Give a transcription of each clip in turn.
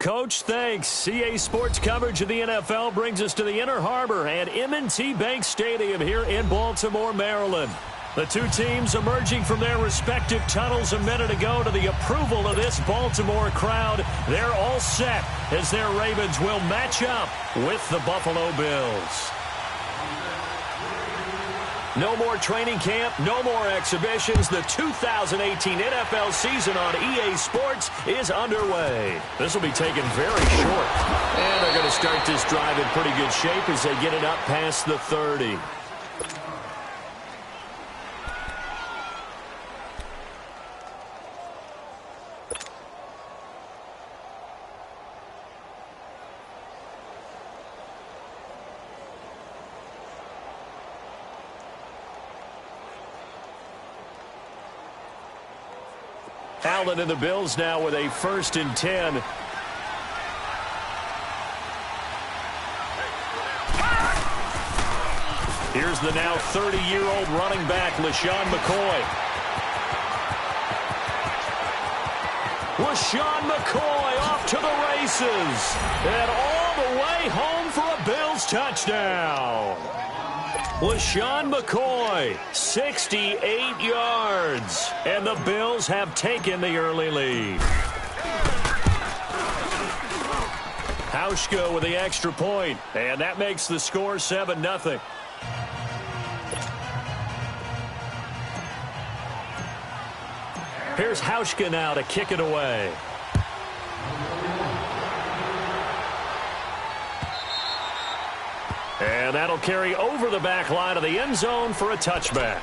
Coach, thanks. CA Sports coverage of the NFL brings us to the Inner Harbor at M&T Bank Stadium here in Baltimore, Maryland. The two teams emerging from their respective tunnels a minute ago to the approval of this Baltimore crowd. They're all set as their Ravens will match up with the Buffalo Bills. No more training camp, no more exhibitions. The 2018 NFL season on EA Sports is underway. This will be taken very short. And they're going to start this drive in pretty good shape as they get it up past the 30. Allen and the Bills now with a 1st and 10. Here's the now 30-year-old running back, LaShawn McCoy. LaShawn McCoy off to the races. And all the way home for a Bills touchdown. LaShawn McCoy, 68 yards. And the Bills have taken the early lead. Hauschka with the extra point. And that makes the score 7-0. Here's Hauschka now to kick it away. And that'll carry over the back line of the end zone for a touchback.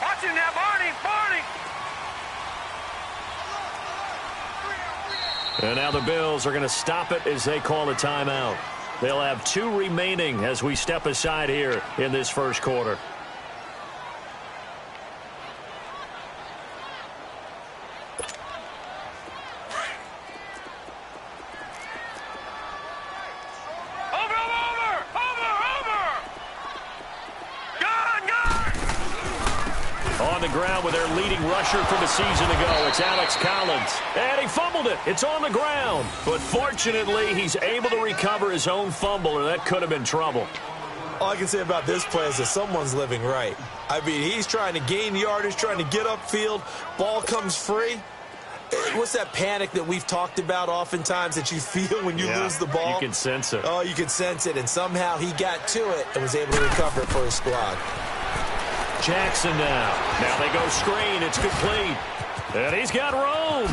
Watch him now, Barney! And now the Bills are going to stop it as they call a timeout. They'll have 2 remaining as we step aside here in this first quarter. On the ground with their leading rusher from a season ago. It's Alex Collins. And he fumbled it. It's on the ground. But fortunately, he's able to recover his own fumble, or that could have been trouble. All I can say about this play is that someone's living right. I mean, he's trying to gain yardage, trying to get upfield. Ball comes free. What's that panic that we've talked about oftentimes that you feel when you lose the ball? You can sense it. Oh, you can sense it. And somehow he got to it and was able to recover it for his squad. Jackson now. Now they go screen. It's complete. And he's got room.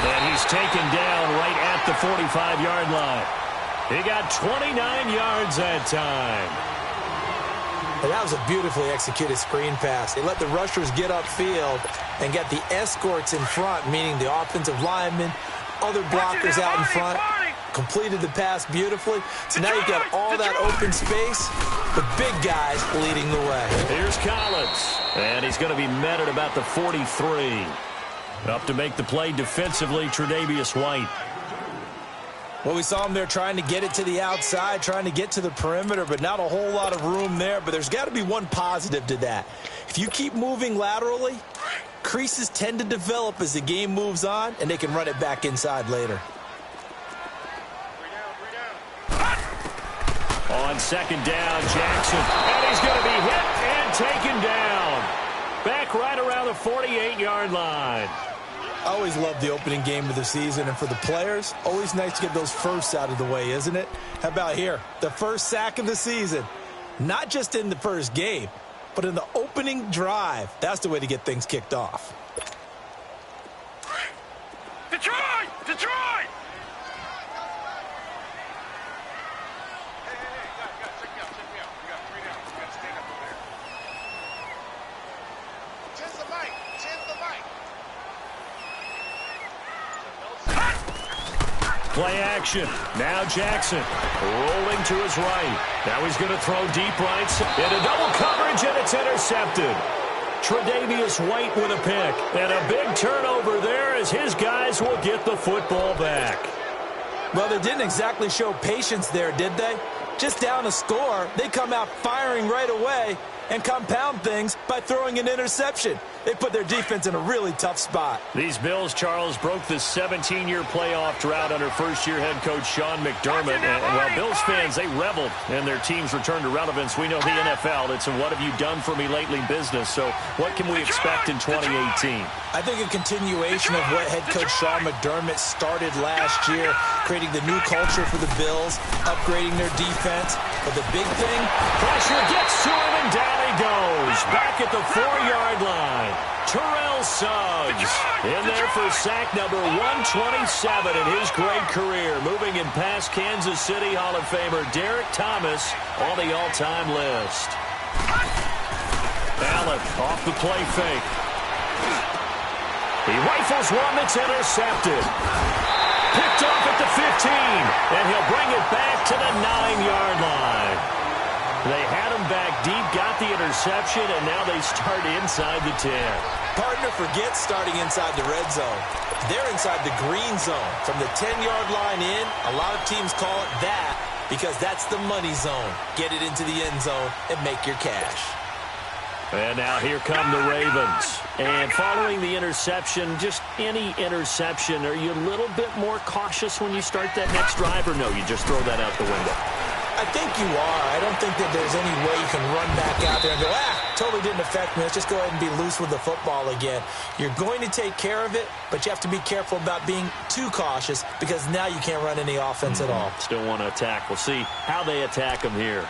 And he's taken down right at the 45-yard line. He got 29 yards that time. And that was a beautifully executed screen pass. They let the rushers get upfield and get the escorts in front, meaning the offensive linemen, other blockers out in front. Completed the pass beautifully. So now you've got all that open space, the big guys leading the way. Here's Collins. And he's going to be met at about the 43. Up to make the play defensively, Tre'Davious White. Well, we saw him there trying to get it to the outside, trying to get to the perimeter, but not a whole lot of room there. But there's got to be one positive to that. If you keep moving laterally, creases tend to develop as the game moves on, and they can run it back inside later. On second down, Jackson. And he's going to be hit and taken down. Back right around the 48-yard line. I always love the opening game of the season, and for the players, always nice to get those firsts out of the way, isn't it? How about here? The first sack of the season. Not just in the first game, but in the opening drive. That's the way to get things kicked off. Detroit! Detroit! Play action. Now Jackson rolling to his right. Now he's going to throw deep right. Into double coverage, and it's intercepted. Tre'Davious White with a pick. And a big turnover there as his guys will get the football back. Well, they didn't exactly show patience there, did they? Just down a score, they come out firing right away and compound things by throwing an interception. They put their defense in a really tough spot. These Bills, Charles, broke the 17-year playoff drought under first-year head coach Sean McDermott. And while Bills fans, they reveled in their team's return to relevance. We know the NFL, it's a what have you done for me lately business. So what can we expect in 2018? I think a continuation of what head coach Sean McDermott started last year, creating the new culture for the Bills, upgrading their defense. But the big thing, pressure gets to him, and down he goes. Back at the 4-yard line. Terrell Suggs in there for sack number 127 in his great career. Moving in past Kansas City Hall of Famer Derek Thomas on the all-time list. Allen off the play fake. He rifles one that's intercepted. Picked off at the 15, and he'll bring it back to the 9-yard line. They had him back deep, got the interception, and now they start inside the 10. Partner forgets starting inside the red zone. They're inside the green zone. From the 10-yard line in, a lot of teams call it that because that's the money zone. Get it into the end zone and make your cash. And now here come the Ravens. And following the interception, just any interception, are you a little bit more cautious when you start that next drive, or no, you just throw that out the window? I think you are. I don't think that there's any way you can run back out there and go, totally didn't affect me. Let's just go ahead and be loose with the football again. You're going to take care of it, but you have to be careful about being too cautious because now you can't run any offense at all. Still want to attack. We'll see how they attack them here.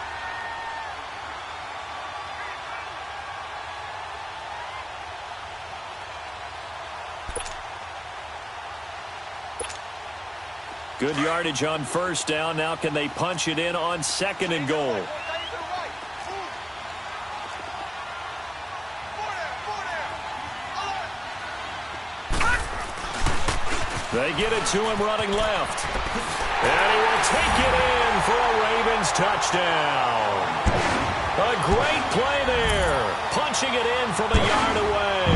Good yardage on first down. Now can they punch it in on 2nd and goal? They get it to him running left. And he will take it in for a Ravens touchdown. A great play there. Punching it in from a yard away.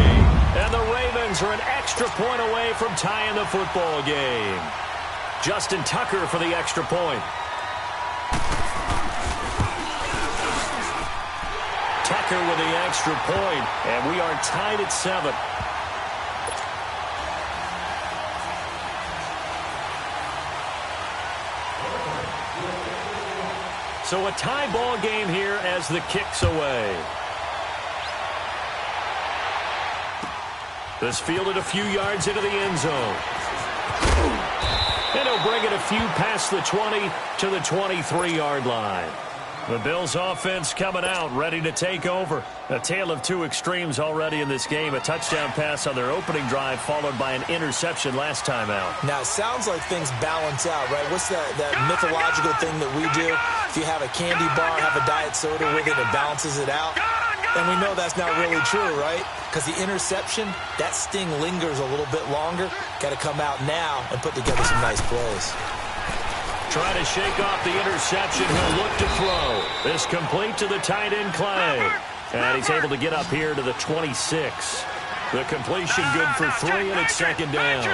And the Ravens are an extra point away from tying the football game. Justin Tucker for the extra point. Tucker with the extra point, and we are tied at 7. So a tie ball game here as the kick's away. This fielded a few yards into the end zone. And he'll bring it a few past the 20 to the 23-yard line. The Bills offense coming out, ready to take over. A tale of two extremes already in this game. A touchdown pass on their opening drive, followed by an interception last time out. Now, it sounds like things balance out, right? What's that mythological thing that we do? If you have a candy bar, have a diet soda with it, it balances it out. And we know that's not really true, right? Because the interception, that sting lingers a little bit longer. Got to come out now and put together some nice plays. Trying to shake off the interception. He'll look to throw. This complete to the tight end, Clay. And he's able to get up here to the 26. The completion good for 3, and it's 2nd down.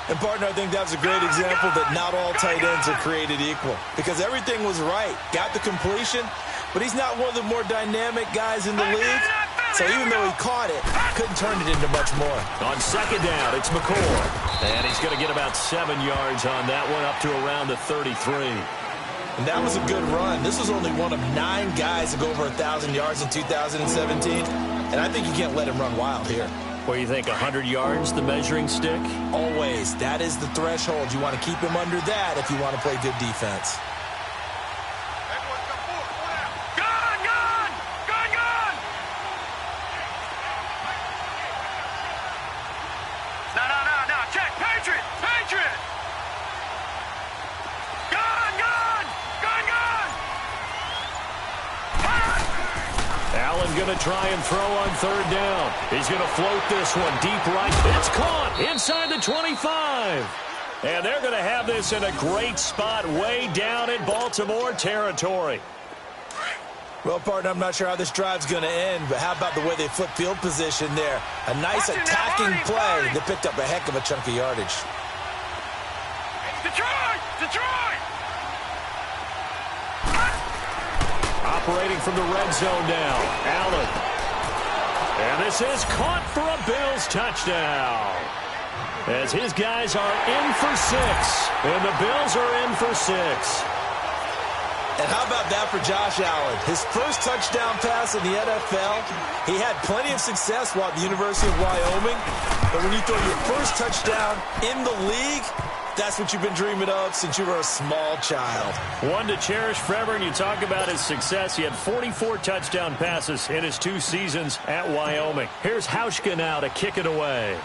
And, partner, I think that was a great example that not all tight ends are created equal. Because everything was right. Got the completion, but he's not one of the more dynamic guys in the league. So even though he caught it, couldn't turn it into much more. On 2nd down, it's McCord. And he's going to get about 7 yards on that one, up to around the 33. And that was a good run. This was only one of 9 guys to go over 1,000 yards in 2017. And I think you can't let him run wild here. What do you think, 100 yards, the measuring stick? Always. That is the threshold. You want to keep him under that if you want to play good defense. Going to try and throw on 3rd down. He's going to float this one deep right. It's caught inside the 25. And they're going to have this in a great spot way down in Baltimore territory. Well, partner, I'm not sure how this drive's going to end, but how about the way they flip field position there? A nice attacking play that picked up a heck of a chunk of yardage. Detroit! Detroit! Operating from the red zone now, Allen. And this is caught for a Bills touchdown. As his guys are in for 6, and the Bills are in for 6. And how about that for Josh Allen? His first touchdown pass in the NFL. He had plenty of success while at the University of Wyoming. But when you throw your first touchdown in the league, that's what you've been dreaming of since you were a small child. One to cherish forever, and you talk about his success. He had 44 touchdown passes in his 2 seasons at Wyoming. Here's Hauschka now to kick it away.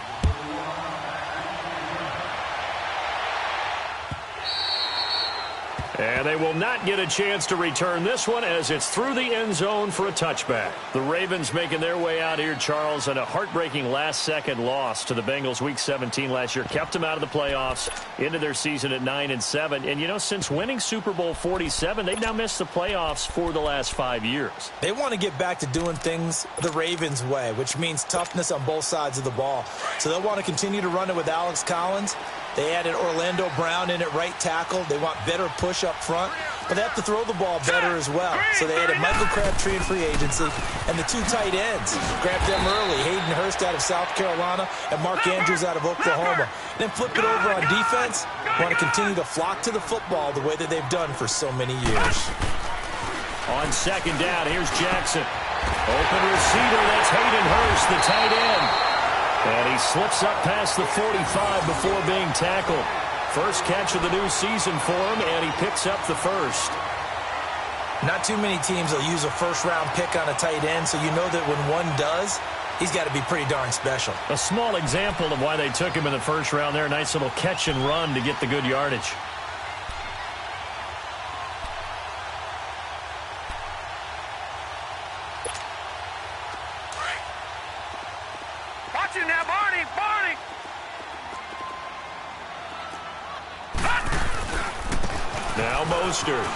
And they will not get a chance to return this one as it's through the end zone for a touchback. The Ravens making their way out here, Charles, and a heartbreaking last-second loss to the Bengals Week 17 last year. Kept them out of the playoffs into their season at 9-7. And, you know, since winning Super Bowl 47, they've now missed the playoffs for the last 5 years. They want to get back to doing things the Ravens way, which means toughness on both sides of the ball. So they'll want to continue to run it with Alex Collins. They added Orlando Brown in at right tackle. They want better push up front, but they have to throw the ball better as well. So they added Michael Crabtree in free agency and the 2 tight ends. Grabbed them early, Hayden Hurst out of South Carolina and Mark Andrews out of Oklahoma. Then flip it over on defense. Want to continue to flock to the football the way that they've done for so many years. On second down, here's Jackson. Open receiver, that's Hayden Hurst, the tight end. And he slips up past the 45 before being tackled. First catch of the new season for him, and he picks up the first. Not too many teams will use a first-round pick on a tight end, so you know that when one does, he's got to be pretty darn special. A small example of why they took him in the first round there. Nice little catch and run to get the good yardage. Now, Barney! Barney! Now Mostert.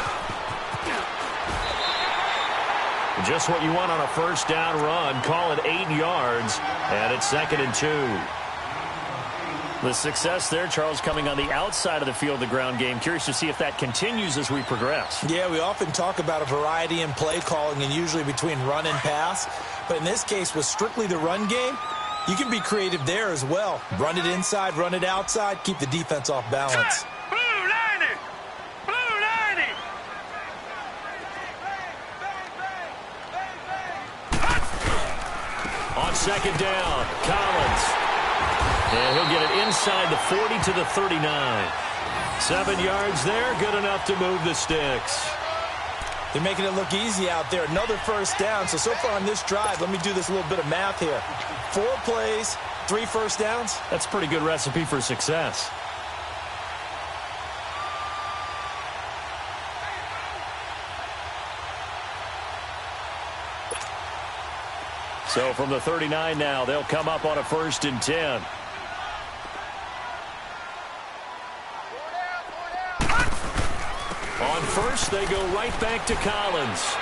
Just what you want on a first down run. Call it 8 yards, and it's 2nd and 2. The success there, Charles, coming on the outside of the field, the ground game. Curious to see if that continues as we progress. Yeah, we often talk about a variety in play calling and usually between run and pass. But in this case, with strictly the run game, you can be creative there as well. Run it inside, run it outside, keep the defense off balance. Blue 90! Blue 90! On second down, Collins. And he'll get it inside the 40 to the 39. 7 yards there, good enough to move the sticks. They're making it look easy out there. Another first down. So far on this drive, let me do this little bit of math here. 4 plays, 3 first downs. That's a pretty good recipe for success. So from the 39 now, they'll come up on a 1st and 10. On first, they go right back to Collins.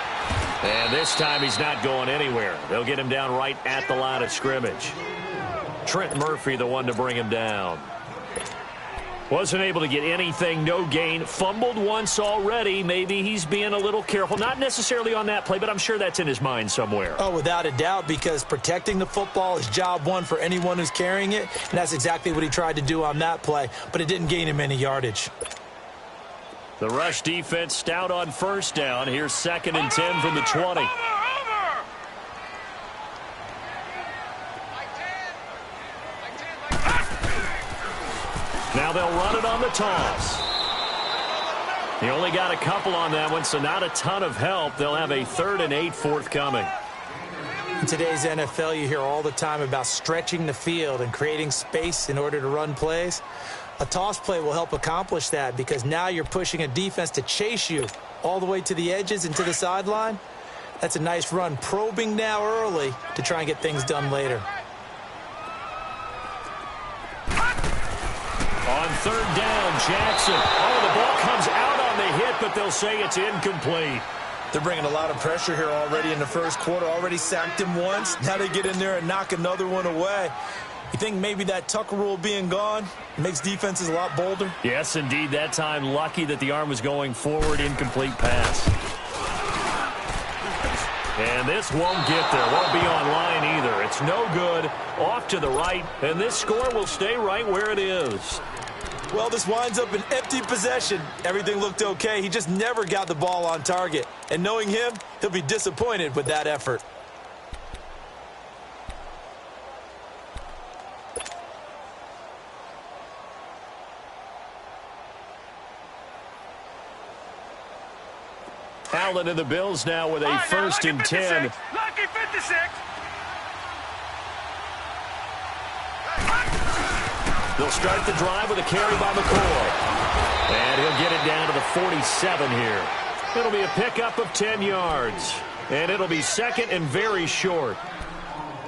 And this time he's not going anywhere. They'll get him down right at the line of scrimmage. Trent Murphy, the one to bring him down. Wasn't able to get anything, no gain. Fumbled once already. Maybe he's being a little careful. Not necessarily on that play, but I'm sure that's in his mind somewhere. Oh, without a doubt, because protecting the football is job one for anyone who's carrying it. And that's exactly what he tried to do on that play, but it didn't gain him any yardage. The rush defense stout on first down. Here's 2nd and 10 from the 20. Now they'll run it on the toss. He only got a couple on that one, so not a ton of help. They'll have a 3rd and 8 forthcoming. In today's NFL, you hear all the time about stretching the field and creating space in order to run plays. A toss play will help accomplish that because now you're pushing a defense to chase you all the way to the edges and to the sideline. That's a nice run, probing now early to try and get things done later. On third down. Jackson. Oh, the ball comes out on the hit, but they'll say it's incomplete. They're bringing a lot of pressure here already in the first quarter. Already sacked him once. Now they get in there and knock another one away. You think maybe that Tucker rule being gone makes defenses a lot bolder? Yes, indeed. That time, lucky that the arm was going forward. Incomplete pass. And this won't get there. Won't be on line either. It's no good. Off to the right. And this score will stay right where it is. Well, this winds up an empty possession. Everything looked okay. He just never got the ball on target. And knowing him, he'll be disappointed with that effort. Allen and the Bills now with a first and 10. Lucky 56. They'll start the drive with a carry by McCoy. And he'll get it down to the 47 here. It'll be a pickup of 10 yards. And it'll be second and very short.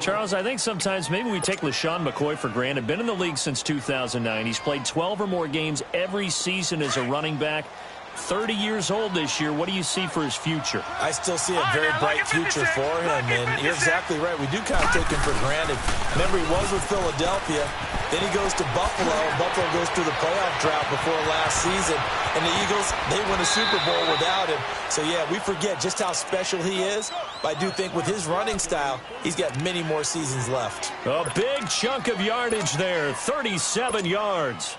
Charles, I think sometimes maybe we take LaShawn McCoy for granted. Been in the league since 2009. He's played 12 or more games every season as a running back. 30 years old this year. What do you see for his future? I still see a very bright future for him, and you're exactly right. We do kind of take him for granted. Remember, he was with Philadelphia. Then he goes to Buffalo, and Buffalo goes through the playoff drought before last season. And the Eagles, they win a Super Bowl without him. So, yeah, we forget just how special he is. But I do think with his running style, he's got many more seasons left. A big chunk of yardage there, 37 yards.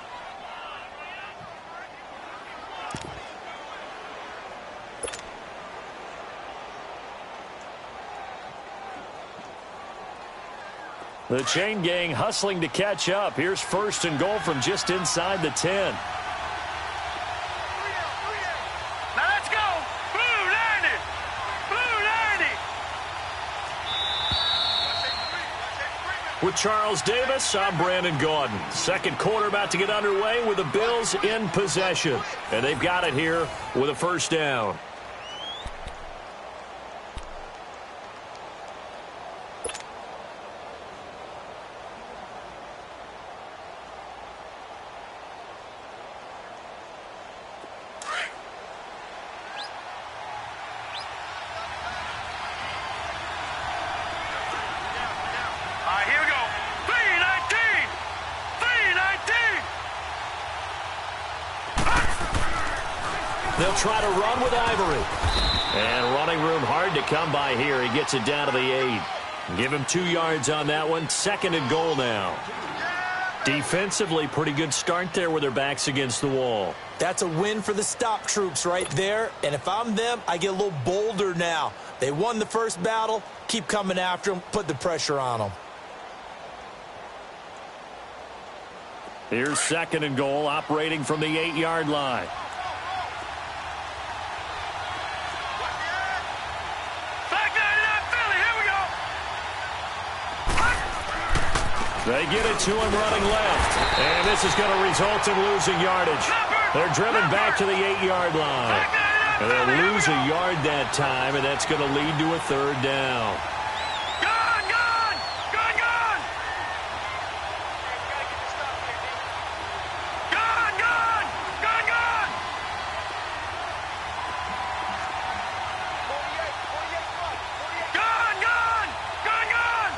The chain gang hustling to catch up. Here's first and goal from just inside the 10. Now let's go. Blue 90. Blue 90. With Charles Davis, I'm Brandon Gaudin. Second quarter about to get underway with the Bills in possession. And they've got it here with a first down. They'll try to run with Ivory. And running room hard to come by here. He gets it down to the 8. Give him 2 yards on that one. Second and goal now. Defensively, pretty good start there with their backs against the wall. That's a win for the stop troops right there. And if I'm them, I get a little bolder now. They won the first battle. Keep coming after them. Put the pressure on them. Here's second and goal, operating from the 8-yard line. They get it to him running left. And this is going to result in losing yardage. They're driven back to the 8-yard line. And they'll lose a yard that time, and that's going to lead to a third down. Gone, gone, gone, gone. Gone, gone, gone, gone. 48. Gone, gone, gone, gone.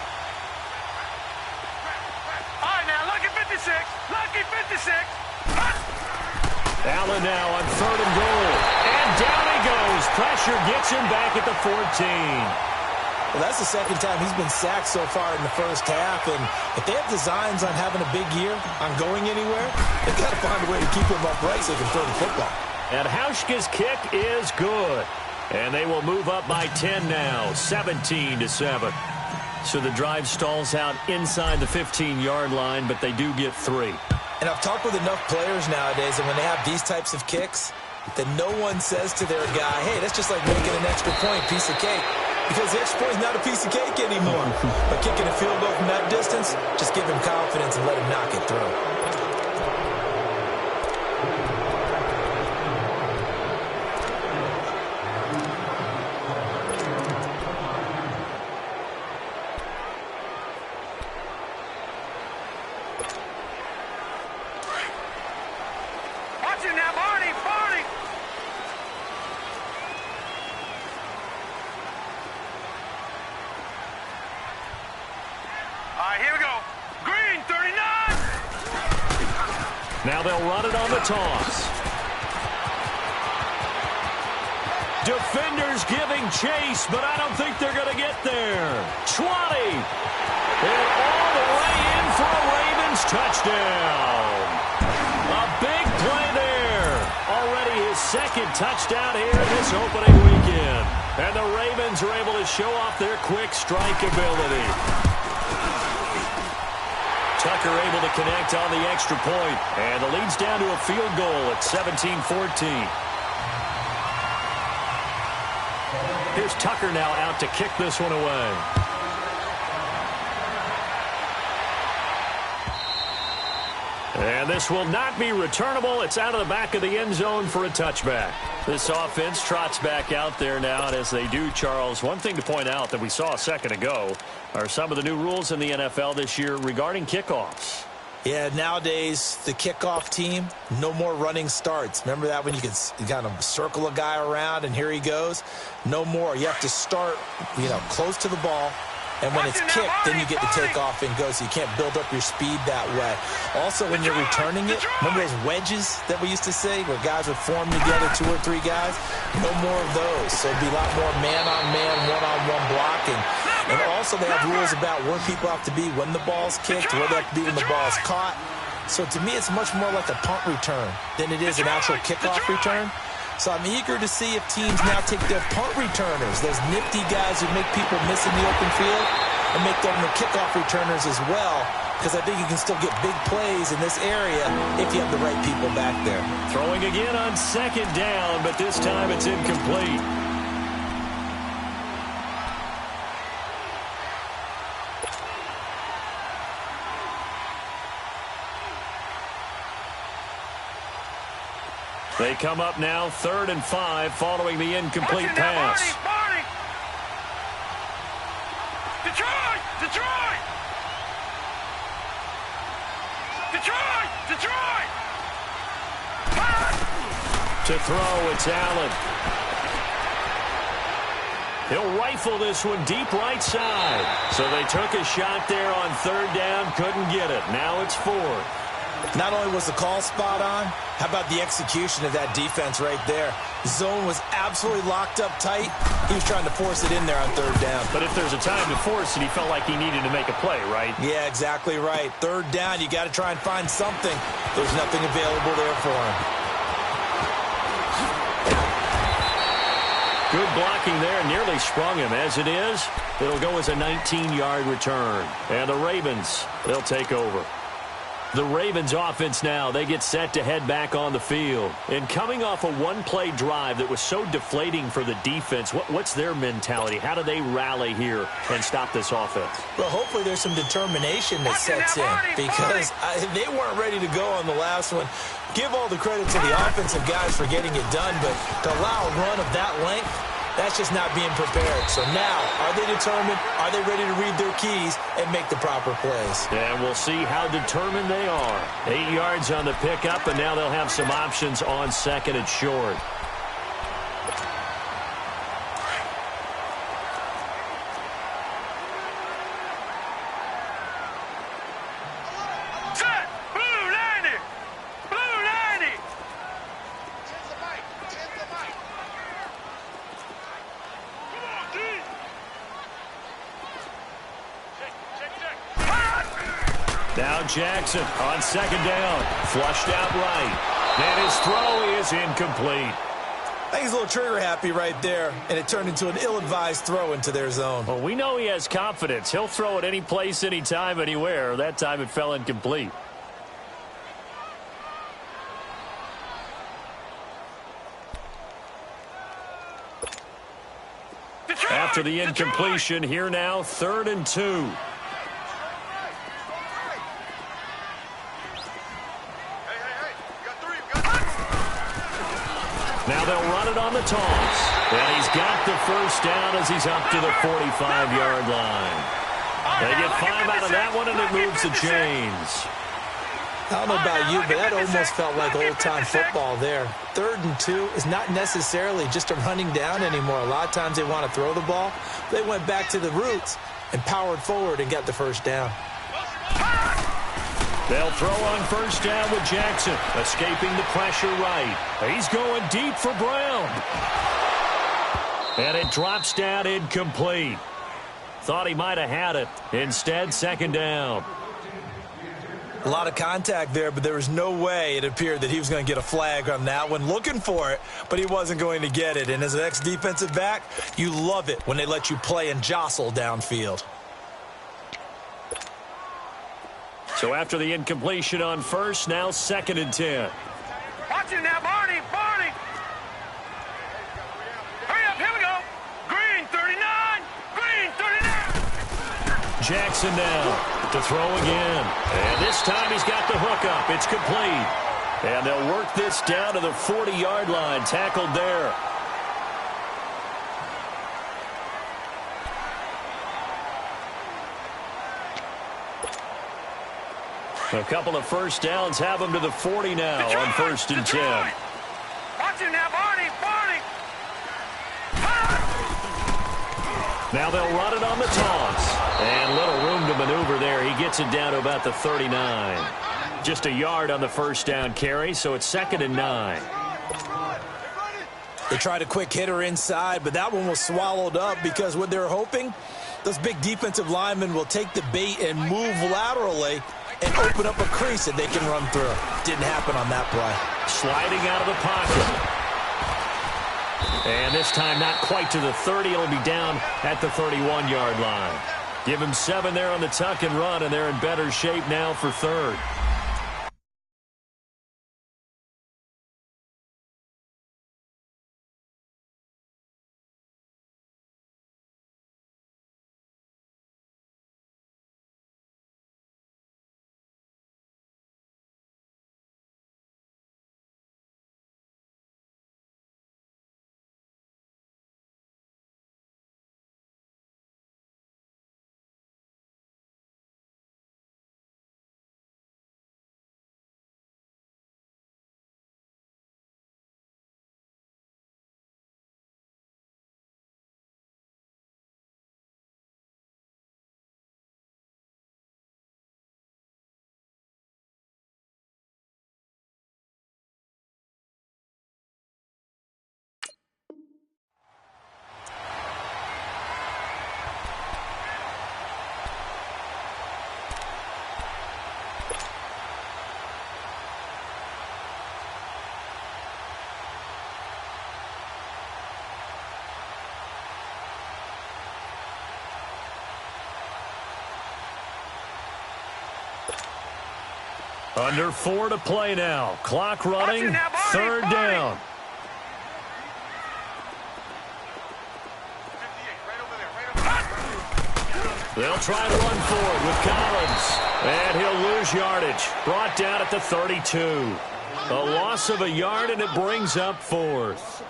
All right, now, lucky 56. Lucky 56. Allen now on third and goal. And down he goes. Pressure gets him back at the 14. Well, that's the second time he's been sacked so far in the first half. And if they have designs on having a big year, on going anywhere, they've got to find a way to keep him upright so they can throw the football. And Hauschka's kick is good. And they will move up by 10 now, 17-7. So the drive stalls out inside the 15-yard line, but they do get 3. And I've talked with enough players nowadays, and when they have these types of kicks, then no one says to their guy, hey, that's just like making an extra point, piece of cake. Because the extra point is not a piece of cake anymore. But kicking a field goal from that distance, just give him confidence and let him knock it through. right, here we go. Green, 39. Now they'll run it on the toss. Defenders giving chase, but I don't think they're going to get there. 20. And all the way in for a Ravens touchdown. A big play there. Already his second touchdown here in this opening weekend. And the Ravens are able to show off their quick strike ability. Tucker able to connect on the extra point. And the lead's down to a field goal at 17-14. Here's Tucker now out to kick this one away. And this will not be returnable. It's out of the back of the end zone for a touchback. This offense trots back out there now, and as they do, Charles, one thing to point out that we saw a second ago are some of the new rules in the NFL this year regarding kickoffs. Yeah, nowadays, the kickoff team, no more running starts. Remember that when you could kind of circle a guy around and here he goes? No more. You have to start, close to the ball. And when it's kicked, then you get to take off and go, so you can't build up your speed that way. Also, when you're returning it, remember those wedges that we used to say where guys would form together, 2 or 3 guys? No more of those. So it'd be a lot more man-on-man, one-on-one blocking. And also they have rules about where people have to be when the ball's kicked, where they have to be when the ball's caught. So to me, it's much more like a punt return than it is an actual kickoff return. So I'm eager to see if teams now take their punt returners, those nifty guys who make people miss in the open field, and make them the kickoff returners as well, because I think you can still get big plays in this area if you have the right people back there. Throwing again on second down, but this time it's incomplete. They come up now 3rd and 5 following the incomplete pass. Barney. Detroit! Detroit! Detroit! Detroit! To throw, it's Allen. He'll rifle this one deep right side. So they took a shot there on 3rd down, couldn't get it. Now it's 4th. Not only was the call spot on, how about the execution of that defense right there? Zone was absolutely locked up tight. He was trying to force it in there on 3rd down. But if there's a time to force it, he felt like he needed to make a play, right? Yeah, exactly right. 3rd down, you got to try and find something. There's nothing available there for him. Good blocking there, nearly sprung him. As it is, it'll go as a 19-yard return. And the Ravens, they'll take over. The Ravens offense now, they get set to head back on the field. And coming off a one-play drive that was so deflating for the defense, what's their mentality? How do they rally here and stop this offense? Well, hopefully there's some determination that sets in, because they weren't ready to go on the last one. Give all the credit to the offensive guys for getting it done, but to allow a run of that length, that's just not being prepared. So now, are they determined? Are they ready to read their keys and make the proper plays? And we'll see how determined they are. 8 yards on the pickup, and now they'll have some options on 2nd and short. Set! Blue 90! Blue 90! Now Jackson on 2nd down. Flushed out right. And his throw is incomplete. I think he's a little trigger happy right there, and it turned into an ill-advised throw into their zone. Well, we know he has confidence. He'll throw it any place, anytime, anywhere. That time it fell incomplete. After the incompletion, here now, 3rd and 2. Now they'll run it on the toss. And he's got the first down as he's up to the 45-yard line. They get 5 out of that one, and it moves the chains. I don't know about you, but that almost felt like old-time football there. 3rd and 2 is not necessarily just a running down anymore. A lot of times they want to throw the ball. They went back to the roots and powered forward and got the first down. They'll throw on first down with Jackson, escaping the pressure right. He's going deep for Brown. And it drops down incomplete. Thought he might have had it. Instead, second down. A lot of contact there, but there was no way it appeared that he was going to get a flag on that one. Looking for it, but he wasn't going to get it. And as an ex-defensive back, you love it when they let you play and jostle downfield. So after the incompletion on first, now 2nd and 10. Watch it now, Barney. Barney. Hurry up, here we go. Green, 39. Green, 39. Jackson now to throw again. And this time he's got the hook up. It's complete. And they'll work this down to the 40-yard line. Tackled there. A couple of first downs have them to the 40 now on 1st and 10. Watch it now, Barney. Barney. Now they'll run it on the toss. And little room to maneuver there. He gets it down to about the 39. Just a yard on the first down carry, so it's 2nd and 9. They tried a quick hitter inside, but that one was swallowed up because what they're hoping, those big defensive linemen will take the bait and move laterally and open up a crease that they can run through. Didn't happen on that play. Sliding out of the pocket. And this time not quite to the 30. It'll be down at the 31-yard line. Give him 7 there on the tuck and run, and they're in better shape now for 3rd. Under 4 to play now. Clock running. Now, Barney, 3rd down. They'll try to run forward with Collins. And he'll lose yardage. Brought down at the 32. A loss of a yard, and it brings up 4th.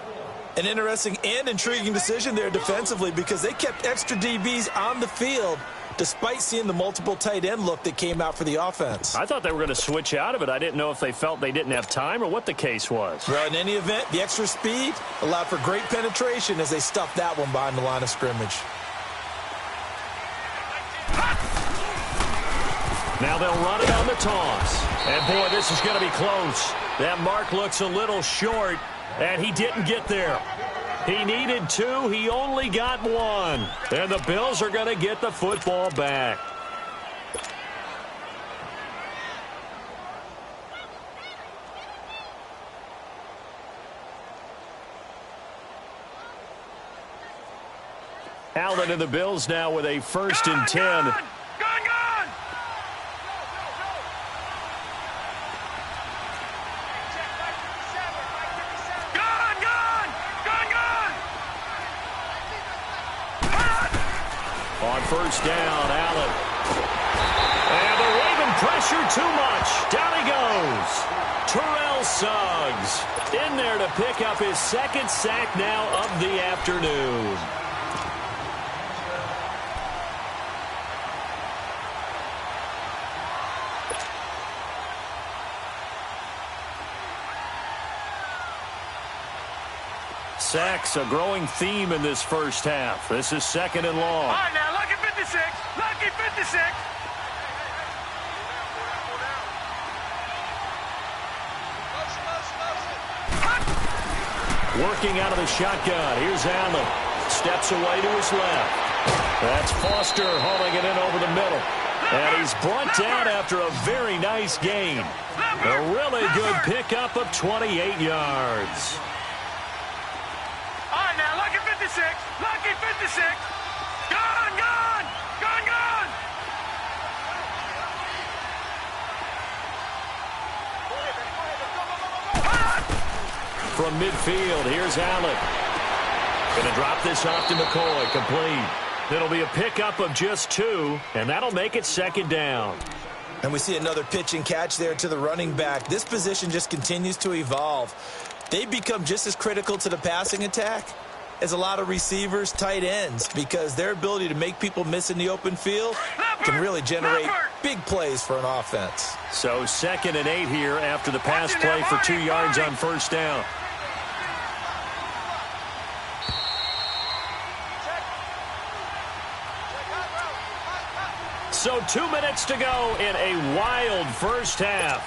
An interesting and intriguing decision there defensively because they kept extra DBs on the field despite seeing the multiple tight end look that came out for the offense. I thought they were going to switch out of it. I didn't know if they felt they didn't have time or what the case was. Well, in any event, the extra speed allowed for great penetration as they stuffed that one behind the line of scrimmage. Now they'll run it on the toss. And, boy, this is going to be close. That mark looks a little short, and he didn't get there. He needed 2. He only got 1. And the Bills are going to get the football back. Allen and the Bills now with a 1st and 10. On 1st down, Allen. And the Raven pressure too much. Down he goes. Terrell Suggs in there to pick up his 2nd sack now of the afternoon. Sacks, a growing theme in this first half. This is 2nd and long. All right, now, lucky 56. Lucky 56. Working out of the shotgun. Here's Allen. Steps away to his left. That's Foster hauling it in over the middle. And he's brought down after a very nice gain. A really good pickup of 28 yards. All right, now, lucky 56. Lucky 56. Gone, gone. Gone, gone. From midfield, here's Allen. Going to drop this off to McCoy. Complete. It'll be a pickup of just 2, and that'll make it second down. And we see another pitch and catch there to the running back. This position just continues to evolve. They become just as critical to the passing attack as a lot of receivers, tight ends, because their ability to make people miss in the open field can really generate big plays for an offense. So 2nd and 8 here after the pass play for 2 yards on first down. So 2 minutes to go in a wild first half.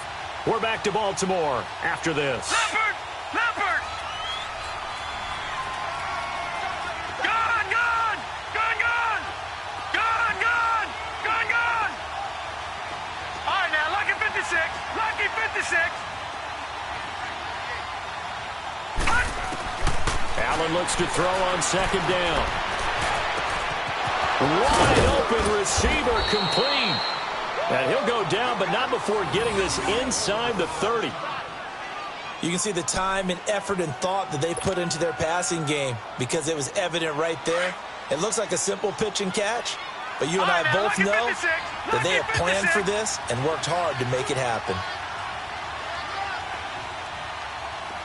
We're back to Baltimore after this. Leopard! Gone, gone! Gone, gone! Gone, gone! Gone, gone! All right, now, lucky 56. Lucky 56. Allen looks to throw on second down. Wide open receiver complete. And he'll go down, but not before getting this inside the 30. You can see the time and effort and thought that they put into their passing game because it was evident right there. It looks like a simple pitch and catch, but you and I both know that they have planned for this and worked hard to make it happen.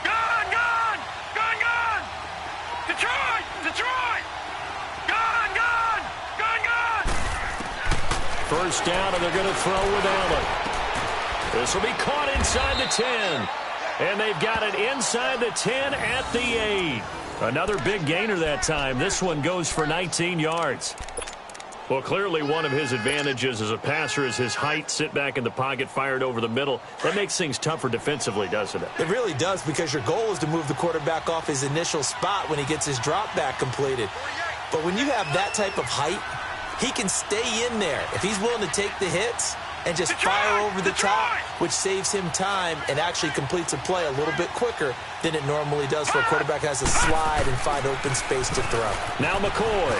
Gone, gone! Gone, gone! Detroit! Detroit! Gone, gone! Gone, gone! First down, and they're going to throw with Allen. This will be caught inside the 10. And they've got it inside the 10 at the 8. Another big gainer that time. This one goes for 19 yards. Well, clearly one of his advantages as a passer is his height. Sit back in the pocket, fired over the middle. That makes things tougher defensively, doesn't it? It really does, because your goal is to move the quarterback off his initial spot when he gets his drop back completed. But when you have that type of height, he can stay in there if he's willing to take the hits and just fire over the top, which saves him time and actually completes a play a little bit quicker than it normally does for a quarterback who has to slide and find open space to throw. Now McCoy.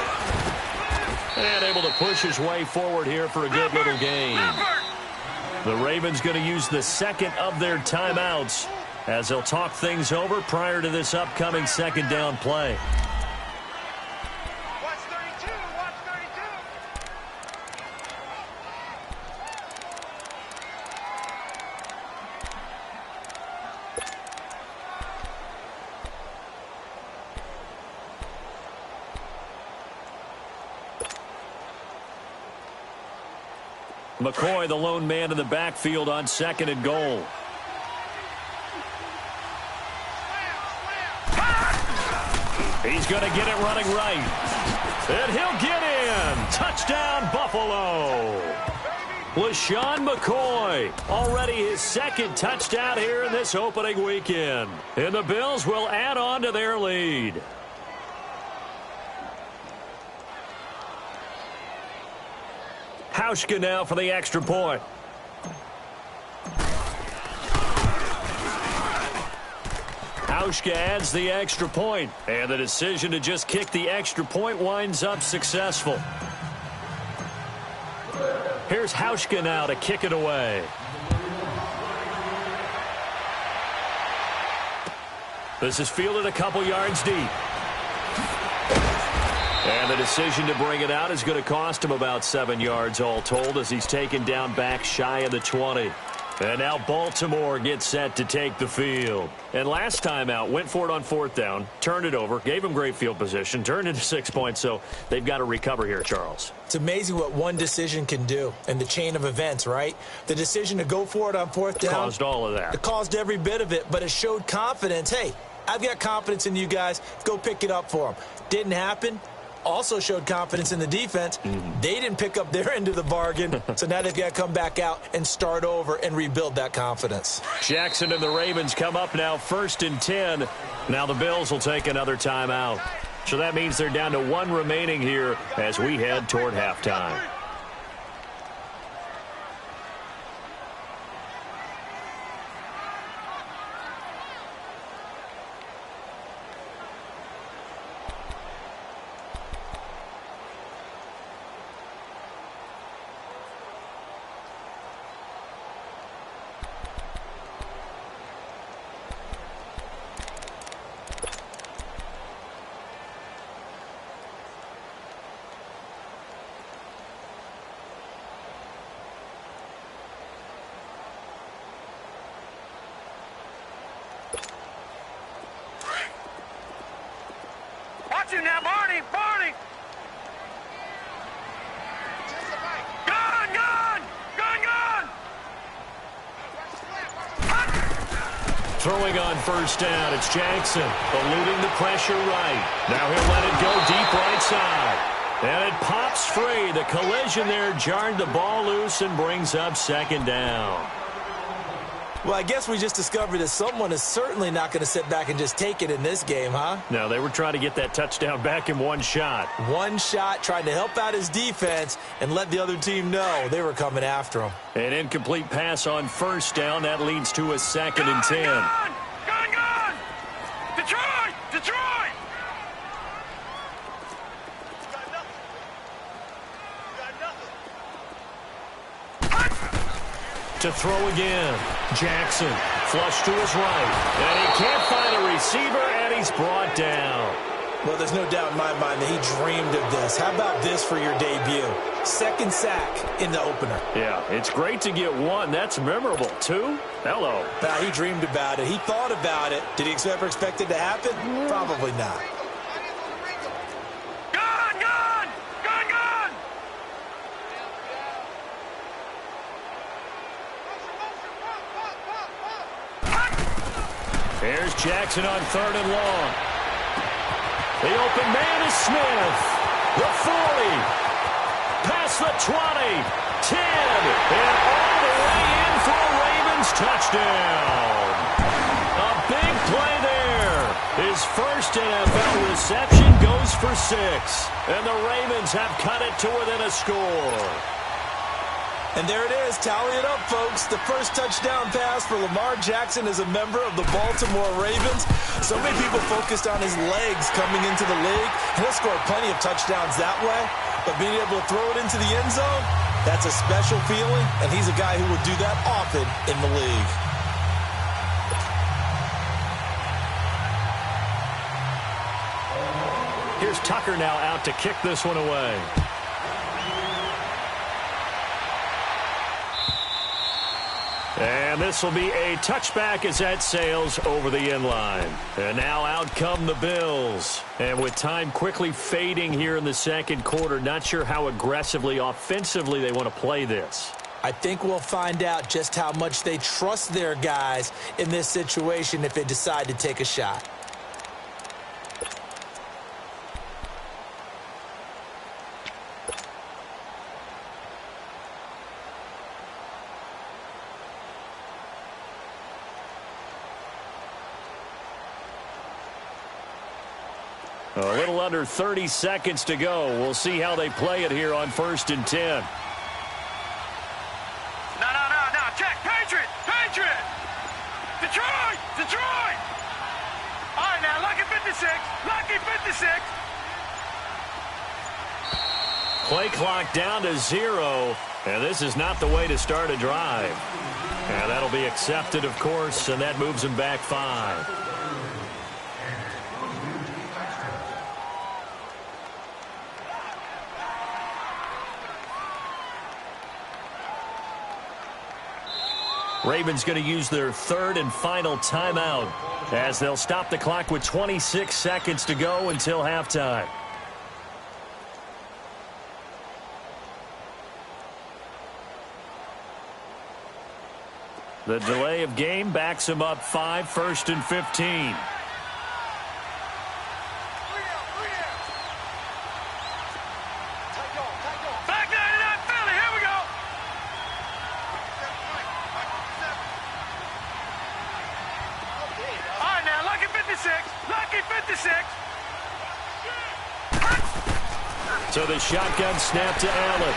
And able to push his way forward here for a good little gain. The Ravens going to use the second of their timeouts as they'll talk things over prior to this upcoming second down play. McCoy, the lone man in the backfield on 2nd and goal. He's going to get it running right. And he'll get in. Touchdown, Buffalo. LaShawn McCoy, already his 2nd touchdown here in this opening weekend. And the Bills will add on to their lead. Hauschka now for the extra point. Hauschka adds the extra point, and the decision to just kick the extra point winds up successful. Here's Hauschka now to kick it away. This is fielded a couple yards deep. And the decision to bring it out is going to cost him about 7 yards all told as he's taken down back shy of the 20. And now Baltimore gets set to take the field. And last time out, went for it on 4th down, turned it over, gave him great field position, turned into 6 points, so they've got to recover here, Charles. It's amazing what one decision can do in the chain of events, right? The decision to go for it on 4th down. Caused all of that. It caused every bit of it, but it showed confidence. Hey, I've got confidence in you guys. Go pick it up for them. Didn't happen. also showed confidence in the defense. They didn't pick up their end of the bargain, so now they've got to come back out and start over and rebuild that confidence. Jackson and the Ravens come up now 1st and 10. Now the Bills will take another timeout. So that means they're down to 1 remaining here as we head toward halftime. Watch him now, Barney! Barney! Gun! Gun! Gun! Gun! Throwing on 1st down, it's Jackson, eluding the pressure right. Now he'll let it go deep right side. And it pops free. The collision there jarred the ball loose and brings up 2nd down. Well, I guess we just discovered that someone is certainly not going to sit back and just take it in this game, huh? No, they were trying to get that touchdown back in one shot. One shot, trying to help out his defense and let the other team know they were coming after him. An incomplete pass on 1st down. That leads to a 2nd and 10. Gun! Gun! Gun! Detroit! Detroit! To throw again. Jackson, flush to his right. And he can't find a receiver, and he's brought down. Well, there's no doubt in my mind that he dreamed of this. How about this for your debut? 2nd sack in the opener. Yeah, it's great to get 1. That's memorable. 2? Hello. He dreamed about it. He thought about it. Did he ever expect it to happen? Probably not. Gun! Gun! Gun! Gun! Here's Jackson on 3rd and long. The open man is Smith. The 40. Past the 20. 10. And all the way in for a Ravens touchdown. A big play there. His first NFL reception goes for 6. And the Ravens have cut it to within a score. And there it is. Tally it up, folks. The first touchdown pass for Lamar Jackson as a member of the Baltimore Ravens. So many people focused on his legs coming into the league. He'll score plenty of touchdowns that way. But being able to throw it into the end zone, that's a special feeling. And he's a guy who will do that often in the league. Here's Tucker now out to kick this one away. And this will be a touchback as that sails over the end line. And now out come the Bills. And with time quickly fading here in the 2nd quarter, not sure how aggressively, offensively they want to play this. I think we'll find out just how much they trust their guys in this situation if they decide to take a shot. A little under 30 seconds to go. We'll see how they play it here on 1st and 10. No. Check. Patriot. Patriot. Detroit. Detroit. All right, now, lucky 56. Lucky 56. Play clock down to 0. And this is not the way to start a drive. And that'll be accepted, of course, and that moves them back 5. Ravens going to use their 3rd and final timeout as they'll stop the clock with 26 seconds to go until halftime. The delay of game backs them up 5, 1st and 15. So the shotgun snap to Allen.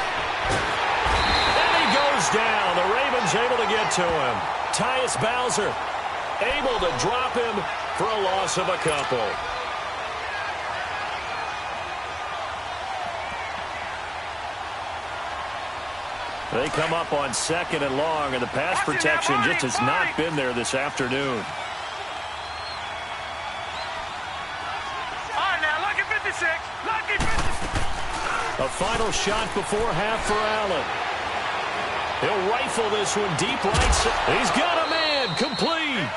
And he goes down. The Ravens able to get to him. Tyus Bowser able to drop him for a loss of a couple. They come up on 2nd and long, and the pass protection just has not been there this afternoon. All right, now, lucky 56. Lucky 56. A final shot before half for Allen. He'll rifle this one deep right side. He's got a man. Complete.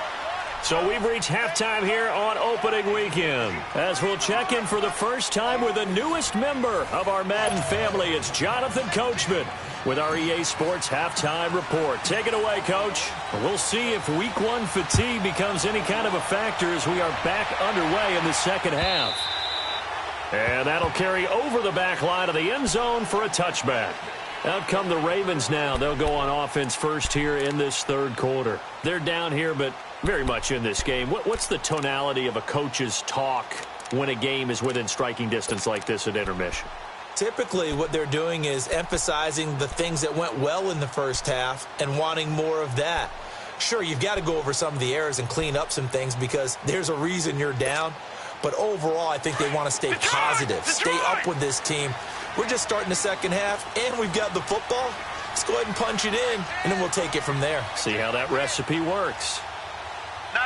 So we've reached halftime here on opening weekend. As we'll check in for the first time with the newest member of our Madden family, it's Jonathan Coachman with our EA Sports halftime report. Take it away, Coach. We'll see if week 1 fatigue becomes any kind of a factor as we are back underway in the second half. And that'll carry over the back line of the end zone for a touchback. Out come the Ravens now. They'll go on offense first here in this third quarter. They're down here, but very much in this game. What's the tonality of a coach's talk when a game is within striking distance like this at intermission? Typically, what they're doing is emphasizing the things that went well in the first half and wanting more of that. Sure, you've got to go over some of the errors and clean up some things because there's a reason you're down. But overall, I think they want to stay positive, stay up with this team. We're just starting the second half, and we've got the football. Let's go ahead and punch it in, and then we'll take it from there. See how that recipe works. No.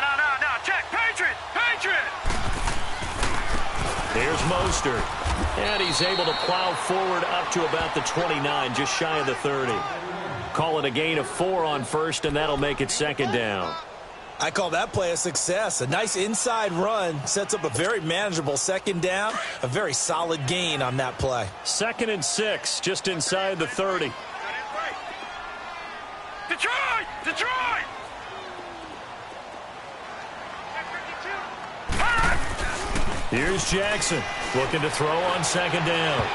Check. Patriot. Here's Mostert. And he's able to plow forward up to about the 29, just shy of the 30. Call it a gain of 4 on first, and that'll make it second down. I call that play a success. A nice inside run sets up a very manageable second down, a very solid gain on that play. 2nd and 6, just inside the 30. Detroit! Here's Jackson looking to throw on second down.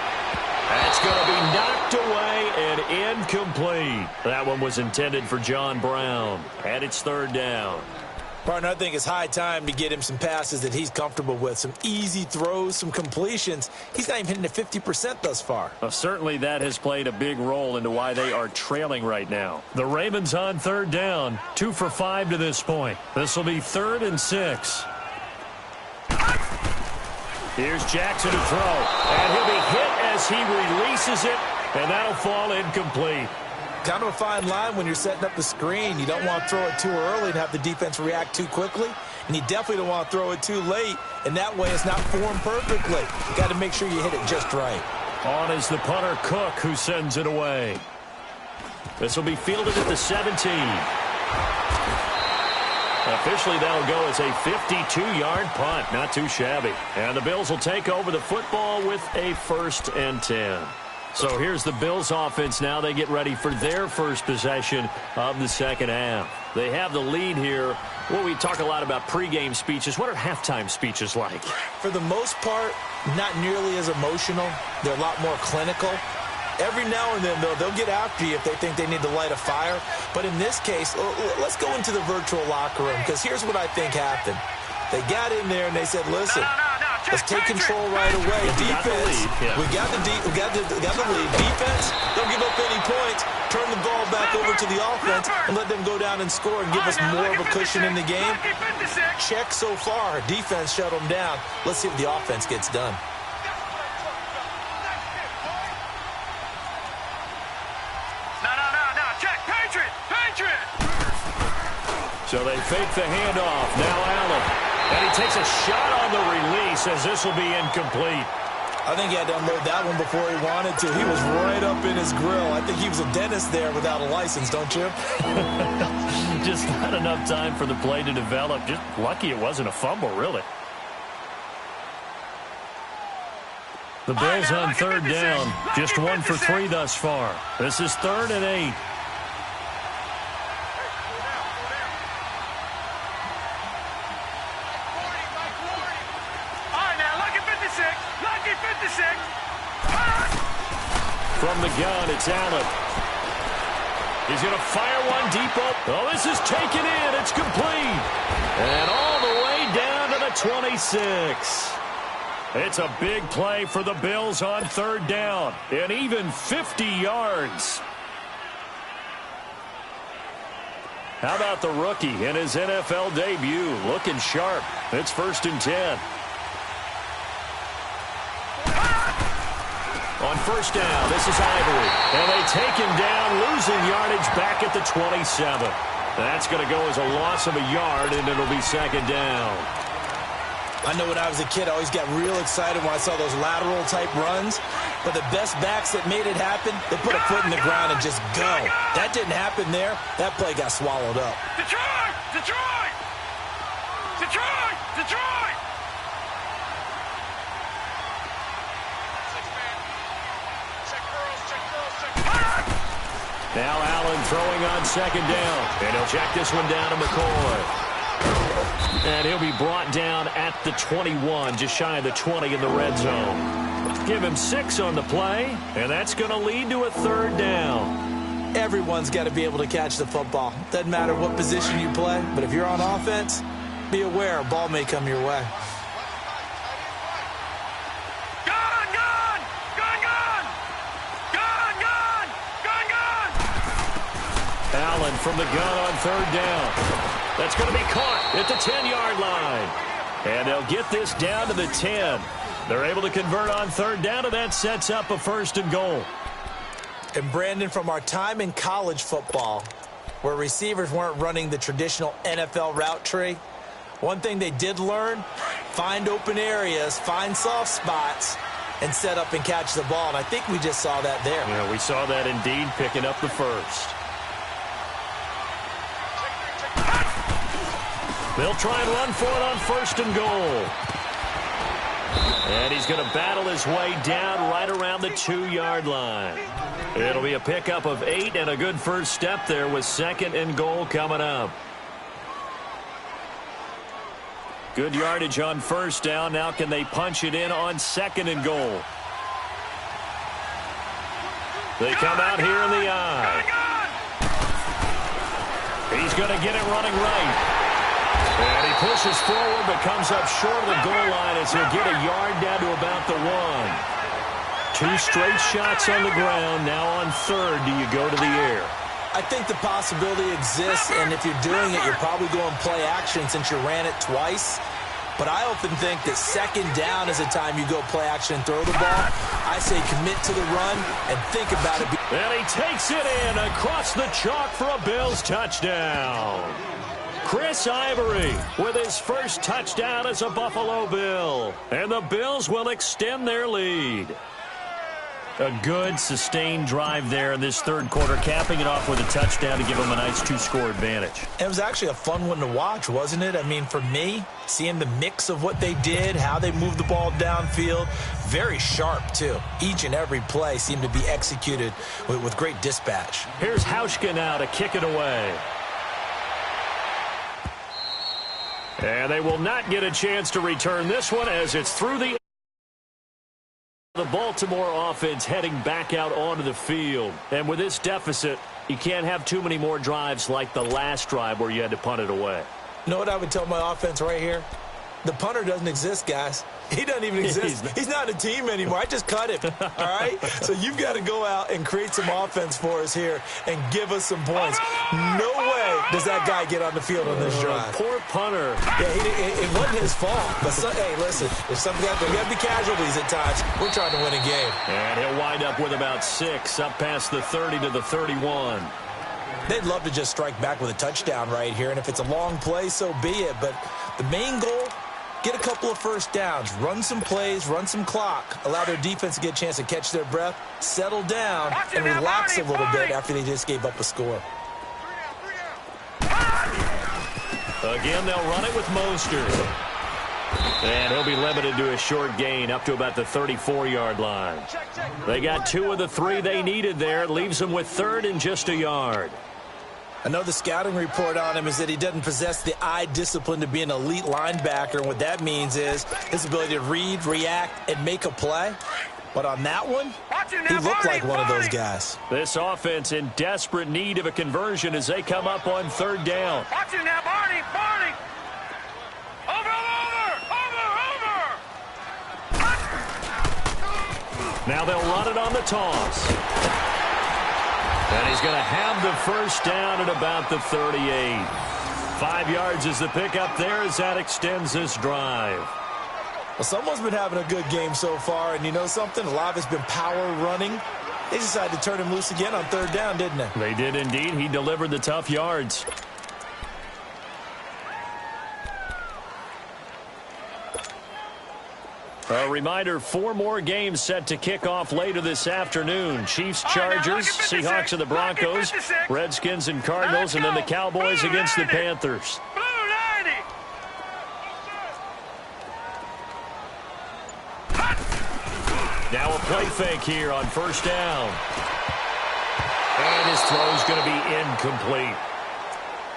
That's going to be knocked away and incomplete. That one was intended for John Brown. And it's third down. Partner, I think it's high time to get him some passes that he's comfortable with. Some easy throws, some completions. He's not even hitting at 50% thus far. Well, certainly that has played a big role into why they are trailing right now. The Ravens on third down. 2 for 5 to this point. This will be 3rd and 6. Here's Jackson to throw. And he'll be hit as he releases it. And that'll fall incomplete. Kind of a fine line when you're setting up the screen. You don't want to throw it too early and have the defense react too quickly. And you definitely don't want to throw it too late. And that way it's not formed perfectly. You got to make sure you hit it just right. On is the punter, Cook, who sends it away. This will be fielded at the 17. Officially, that'll go as a 52-yard punt. Not too shabby. And the Bills will take over the football with a 1st and 10. So here's the Bills offense now. They get ready for their first possession of the second half. They have the lead here. Well, we talk a lot about pregame speeches. What are halftime speeches like? For the most part, not nearly as emotional. They're a lot more clinical. Every now and then, though, they'll get after you if they think they need to light a fire. But in this case, let's go into the virtual locker room, because here's what I think happened. They got in there and they said, listen, let's take control right away. Defense, we got the lead. Defense, don't give up any points. Turn the ball back over to the offense and let them go down and score and give us more of a cushion in the game. Check so far. Defense shut them down. Let's see if the offense gets done. So they fake the handoff. Now Allen. And he takes a shot on the release as this will be incomplete. I think he had to unload that one before he wanted to. He was right up in his grill. I think he was a dentist there without a license, don't you? Just not enough time for the play to develop. Just lucky it wasn't a fumble, really. The Bills on third down. Just 1 for 3 thus far. This is 3rd and 8. From the gun, it's Allen. He's going to fire one deep up. Oh, this is taken in. It's complete. And all the way down to the 26. It's a big play for the Bills on third down, and even 50 yards. How about the rookie in his NFL debut? Looking sharp. It's 1st and 10. On first down, this is Ivory. And they take him down, losing yardage back at the 27. That's going to go as a loss of a yard, and it'll be 2nd down. I know when I was a kid, I always got real excited when I saw those lateral-type runs. But the best backs that made it happen, they put a foot in the ground and just go. That didn't happen there. That play got swallowed up. Detroit! Detroit! Detroit! Detroit! Now Allen throwing on 2nd down. And he'll check this one down to McCoy. And he'll be brought down at the 21, just shy of the 20 in the red zone. Give him 6 on the play, and that's going to lead to a 3rd down. Everyone's got to be able to catch the football. Doesn't matter what position you play, but if you're on offense, be aware a ball may come your way. Allen from the gun on 3rd down. That's going to be caught at the 10-yard line. And they'll get this down to the 10. They're able to convert on 3rd down, and that sets up a 1st and goal. And Brandon, from our time in college football, where receivers weren't running the traditional NFL route tree, one thing they did learn, find open areas, find soft spots, and set up and catch the ball. And I think we just saw that there. Yeah, we saw that indeed, picking up the 1st. They'll try and run for it on 1st and goal. And he's going to battle his way down right around the 2-yard line. It'll be a pickup of 8 and a good first step there with 2nd and goal coming up. Good yardage on 1st down. Now can they punch it in on 2nd and goal? They come out here in the eye. He's going to get it running right. And he pushes forward but comes up short of the goal line as he'll get a yard down to about the 1. 2 straight shots on the ground. Now on 3rd, do you go to the air? I think the possibility exists, and if you're doing it, you're probably going play action since you ran it twice. But I often think that 2nd down is a time you go play action and throw the ball. I say commit to the run and think about it. And he takes it in across the chalk for a Bills touchdown. Chris Ivory with his first touchdown as a Buffalo Bill. And the Bills will extend their lead. A good, sustained drive there in this 3rd quarter, capping it off with a touchdown to give them a nice 2-score advantage. It was actually a fun one to watch, wasn't it? I mean, for me, seeing the mix of what they did, how they moved the ball downfield, very sharp, too. Each and every play seemed to be executed with great dispatch. Here's Hauschka now to kick it away. And they will not get a chance to return this one as it's through the Baltimore offense heading back out onto the field. And with this deficit, you can't have too many more drives like the last drive where you had to punt it away. You know what I would tell my offense right here? The punter doesn't exist, guys. He doesn't even exist. He's not a team anymore. I just cut him, all right? So you've got to go out and create some offense for us here and give us some points. No way does that guy get on the field on this drive. Poor punter. Yeah, it wasn't his fault. But, hey, listen, if something got to be casualties at times, we're trying to win a game. And he'll wind up with about 6 up past the 30 to the 31. They'd love to just strike back with a touchdown right here, and if it's a long play, so be it. But the main goal, get a couple of first downs, run some plays, run some clock, allow their defense to get a chance to catch their breath, settle down, and relax a little bit after they just gave up a score. Again, they'll run it with Mostert. And he'll be limited to a short gain up to about the 34-yard line. They got 2 of the 3 they needed there. It leaves them with 3rd and just a yard. I know the scouting report on him is that he doesn't possess the eye discipline to be an elite linebacker. And what that means is his ability to read, react, and make a play. But on that one, he looked like one of those guys. This offense in desperate need of a conversion as they come up on 3rd down. Watch it now, Barney. Over. Now they'll run it on the toss. And he's going to have the first down at about the 38. 5 yards is the pickup there as that extends this drive. Well, someone's been having a good game so far, and you know something? A lot of it's been power running. They decided to turn him loose again on third down, didn't they? They did indeed. He delivered the tough yards. A reminder, 4 more games set to kick off later this afternoon. Chiefs, Chargers, Seahawks and the Broncos, Redskins and Cardinals, and then the Cowboys against the Panthers. Now a play fake here on first down. And his throw's going to be incomplete.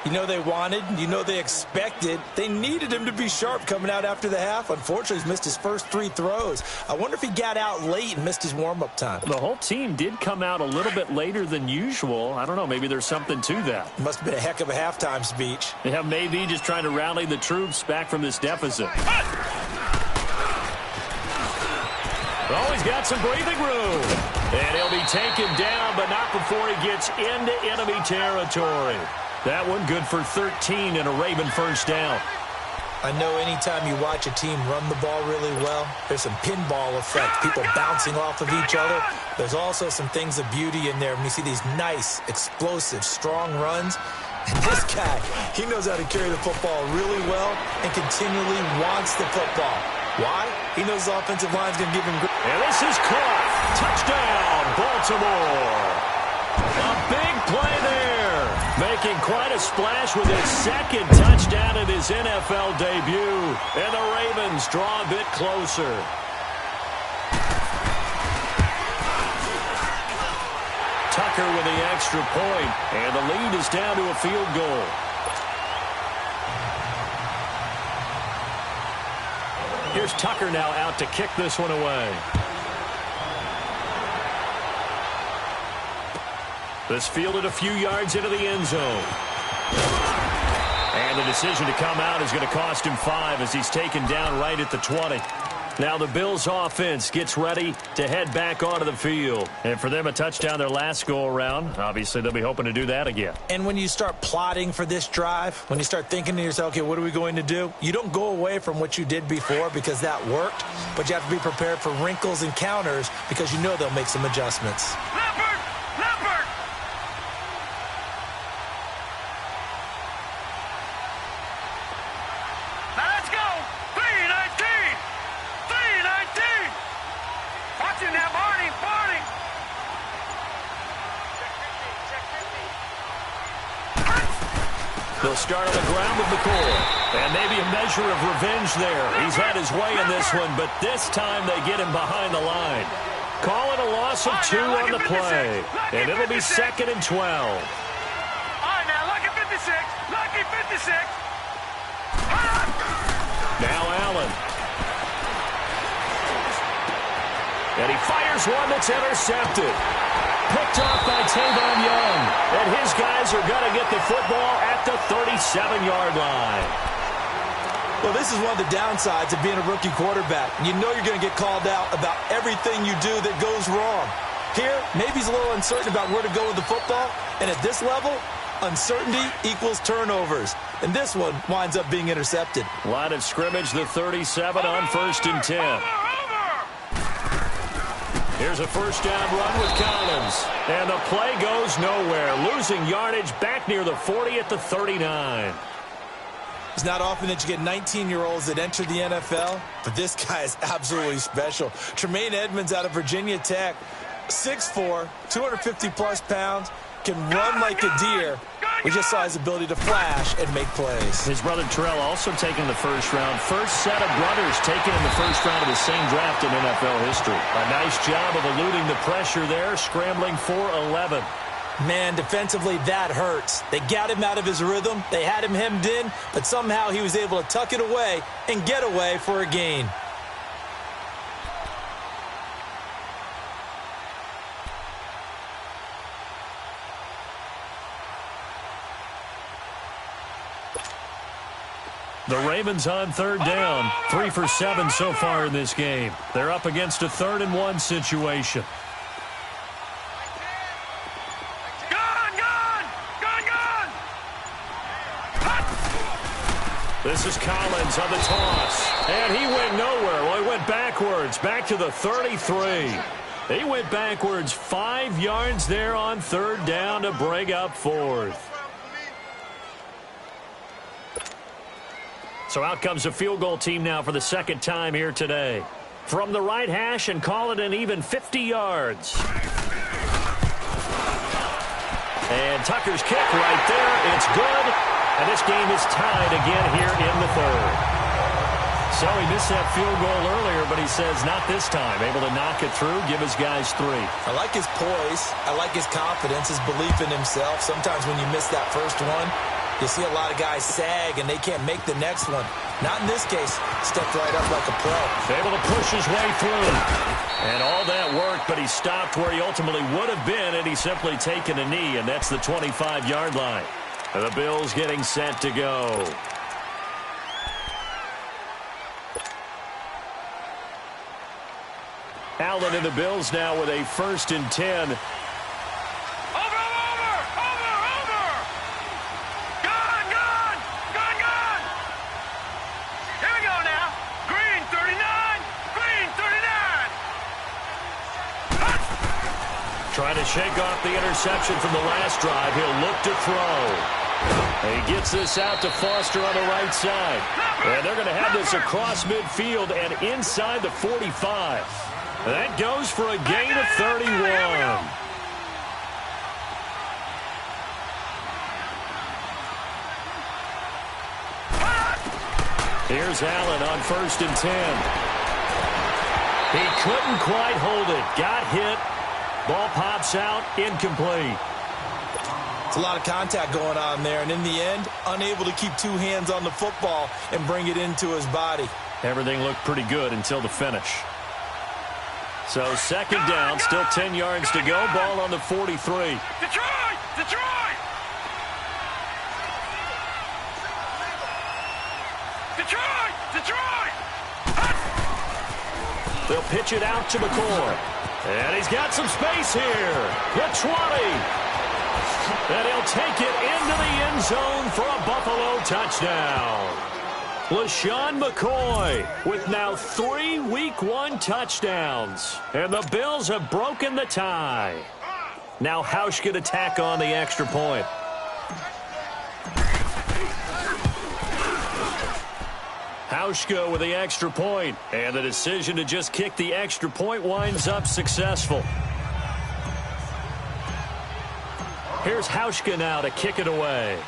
You know they wanted, you know they expected. They needed him to be sharp coming out after the half. Unfortunately, he's missed his first 3 throws. I wonder if he got out late and missed his warm-up time. The whole team did come out a little bit later than usual. I don't know, maybe there's something to that. Must have been a heck of a halftime speech. Yeah, maybe just trying to rally the troops back from this deficit. Oh, he's got some breathing room. And he'll be taken down, but not before he gets into enemy territory. That one good for 13 and a Raven first down. I know anytime you watch a team run the ball really well, there's some pinball effect, people bouncing off of each other. There's also some things of beauty in there when you see these nice, explosive, strong runs. And this guy, he knows how to carry the football really well and continually wants the football. Why? He knows the offensive line's going to give him... And this is caught. Touchdown, Baltimore. A big play there. Making quite a splash with his second touchdown in his NFL debut. And the Ravens draw a bit closer. Tucker with the extra point, and the lead is down to a field goal. Here's Tucker now out to kick this one away. This fielded a few yards into the end zone. And the decision to come out is going to cost him 5 as he's taken down right at the 20. Now the Bills offense gets ready to head back onto the field. And for them, a touchdown their last go-around. Obviously, they'll be hoping to do that again. And when you start plotting for this drive, when you start thinking to yourself, okay, what are we going to do? You don't go away from what you did before because that worked, but you have to be prepared for wrinkles and counters because you know they'll make some adjustments. They'll start on the ground with McCoy. And maybe a measure of revenge there. He's had his way in this one, but this time they get him behind the line. Call it a loss of 2 on the play. And it'll be 2nd and 12. All right, now, lucky 56. Lucky 56. Now Allen. And he fires one that's intercepted. Picked off by Tavon Young. And his guys are going to get the football at the 37-yard line. Well, this is one of the downsides of being a rookie quarterback. You know you're going to get called out about everything you do that goes wrong. Here, maybe he's a little uncertain about where to go with the football. And at this level, uncertainty equals turnovers. And this one winds up being intercepted. Line of scrimmage, the 37 on 1st and 10. Here's a first down run with Collins. And the play goes nowhere. Losing yardage back near the 40 at the 39. It's not often that you get 19-year-olds that enter the NFL, but this guy is absolutely special. Tremaine Edmonds out of Virginia Tech, 6'4", 250-plus pounds, can run like a deer. We just saw his ability to flash and make plays. His brother Terrell also taken in the first round. First set of brothers taken in the first round of the same draft in NFL history. A nice job of eluding the pressure there, scrambling for 11. Man, defensively, that hurts. They got him out of his rhythm. They had him hemmed in, but somehow he was able to tuck it away and get away for a gain. The Ravens on third down. 3 for 7 so far in this game. They're up against a 3rd and 1 situation. This is Collins on the toss. And he went nowhere. Well, he went backwards. Back to the 33. He went backwards 5 yards there on 3rd down to bring up 4th. So out comes a field goal team now for the 2nd time here today. From the right hash and call it an even 50 yards. And Tucker's kick right there. It's good. And this game is tied again here in the 3rd. So he missed that field goal earlier, but he says not this time. Able to knock it through, give his guys 3. I like his poise. I like his confidence, his belief in himself. Sometimes when you miss that first one, you see a lot of guys sag and they can't make the next one. Not in this case. Stepped right up like a pro. Able to push his way through. And all that work, but he stopped where he ultimately would have been, and he's simply taken a knee, and that's the 25-yard line. And the Bills getting set to go. Allen and the Bills now with a 1st and 10. Over! Gun! Here we go now. Green 39. Trying to shake off the interception from the last drive. He'll look to throw. He gets this out to Foster on the right side. And they're going to have this across midfield and inside the 45. That goes for a gain of 31. Here's Allen on 1st and 10. He couldn't quite hold it. Got hit. Ball pops out. Incomplete. It's a lot of contact going on there, and in the end, unable to keep 2 hands on the football and bring it into his body. Everything looked pretty good until the finish. So 2nd down, still 10 yards to go. Ball on the 43. Detroit! They'll pitch it out to McCoy. And he's got some space here. The 20. And he'll take it into the end zone for a Buffalo touchdown. LaShawn McCoy with now 3 Week 1 touchdowns. And the Bills have broken the tie. Now Hauschka to tack on the extra point. Hauschka with the extra point. And the decision to just kick the extra point winds up successful. Here's Hauschka now to kick it away.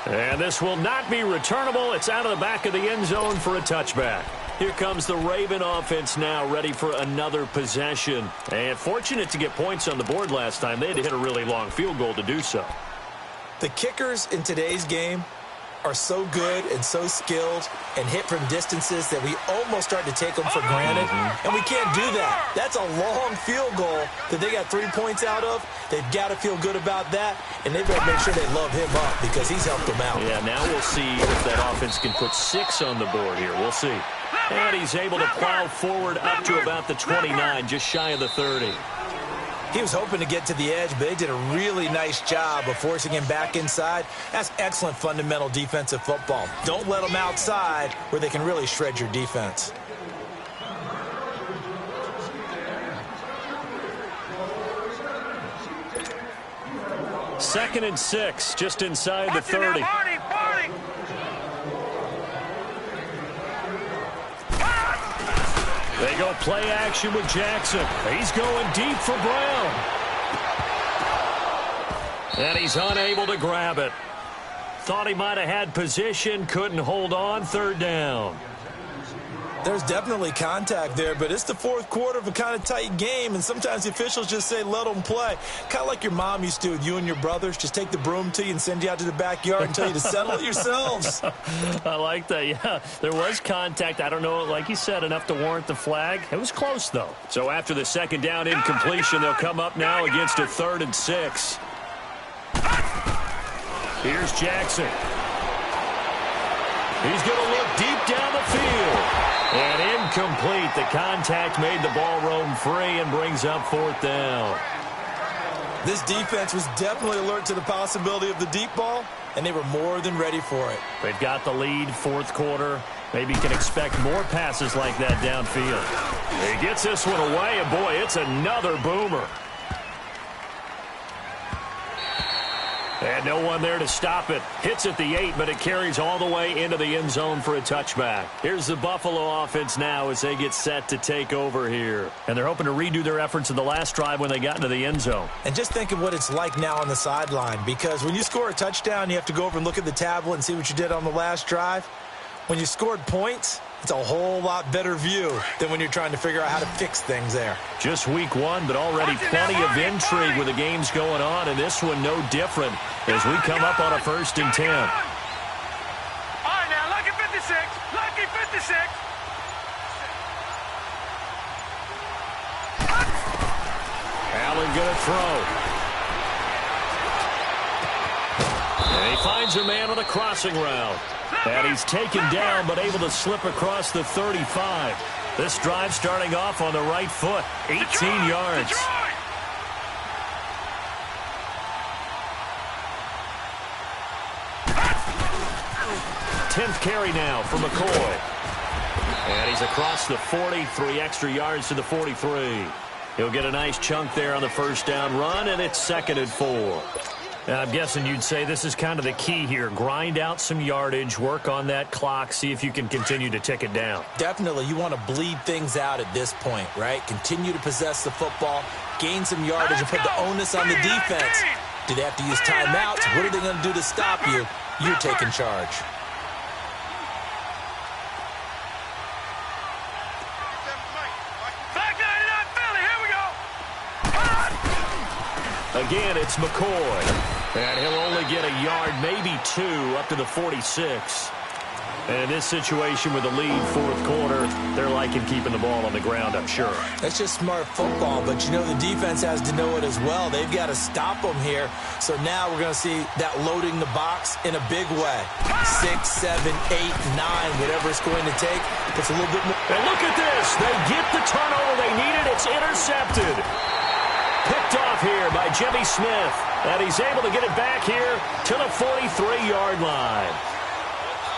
And this will not be returnable. It's out of the back of the end zone for a touchback. Here comes the Raven offense now, ready for another possession. And fortunate to get points on the board last time. They had to hit a really long field goal to do so. The kickers in today's game are so good and so skilled and hit from distances that we almost start to take them for granted. And we can't do that. That's a long field goal that they got 3 points out of. They've got to feel good about that, and they've got to make sure they love him up because he's helped them out. Yeah, now we'll see if that offense can put 6 on the board here. We'll see. And he's able to plow forward up to about the 29, just shy of the 30. He was hoping to get to the edge, but they did a really nice job of forcing him back inside. That's excellent fundamental defensive football. Don't let them outside where they can really shred your defense. Second and 6, just inside the 30. They go play action with Jackson. He's going deep for Brown. And he's unable to grab it. Thought he might have had position, couldn't hold on, 3rd down. There's definitely contact there, but it's the 4th quarter of a kind of tight game, and sometimes the officials just say, let them play. Kind of like your mom used to with you and your brothers. Just take the broom to you and send you out to the backyard and tell you to settle it yourselves. I like that, yeah. There was contact. I don't know, like you said, enough to warrant the flag. It was close, though. So after the 2nd down incompletion, they'll come up now against a 3rd and 6. Here's Jackson. He's going to look deep down the field. And incomplete. The contact made the ball roam free and brings up 4th down. This defense was definitely alert to the possibility of the deep ball, and they were more than ready for it. They've got the lead, 4th quarter. Maybe you can expect more passes like that downfield. He gets this one away, and boy, it's another boomer. And no one there to stop it. Hits at the 8, but it carries all the way into the end zone for a touchback. Here's the Buffalo offense now as they get set to take over here. And they're hoping to redo their efforts in the last drive when they got into the end zone. And just think of what it's like now on the sideline, because when you score a touchdown, you have to go over and look at the tablet and see what you did on the last drive. When you scored points, it's a whole lot better view than when you're trying to figure out how to fix things there. Just week 1, but already plenty of intrigue with the games going on, and this one no different as we come up on a 1st and 10. All right, now, lucky 56. Lucky 56. Allen going to throw. And he finds a man on the crossing route. And he's taken down, but able to slip across the 35. This drive starting off on the right foot. 18 yards. 10th carry now for McCoy. And he's across the 40, 3 extra yards to the 43. He'll get a nice chunk there on the 1st down run, and it's 2nd and 4. I'm guessing you'd say this is kind of the key here. Grind out some yardage, work on that clock, see if you can continue to tick it down. Definitely, you want to bleed things out at this point, right? Continue to possess the football, gain some yardage, and put the onus on the defense. Do they have to use timeouts? What are they going to do to stop you? You're taking charge. Again, it's McCoy. And he'll only get a yard, maybe 2, up to the 46. And in this situation with the lead, 4th quarter, they're liking keeping the ball on the ground, I'm sure. That's just smart football, but you know the defense has to know it as well. They've got to stop them here. So now we're going to see that loading the box in a big way. 6, 7, 8, 9, whatever it's going to take. Puts a little bit more. And look at this. They get the turnover they needed. It's intercepted. Picked off here by Jimmy Smith. And he's able to get it back here to the 43-yard line.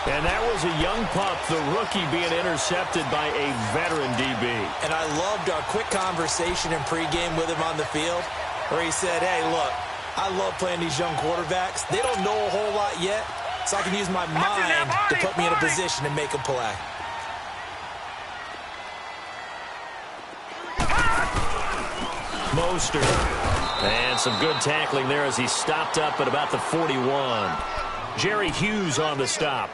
And that was a young pup, the rookie, being intercepted by a veteran DB. And I loved our quick conversation in pregame with him on the field where he said, hey, look, I love playing these young quarterbacks. They don't know a whole lot yet, so I can use my mind to put me in a position to make a play. Mostert. And some good tackling there as he stopped up at about the 41. Jerry Hughes on the stop.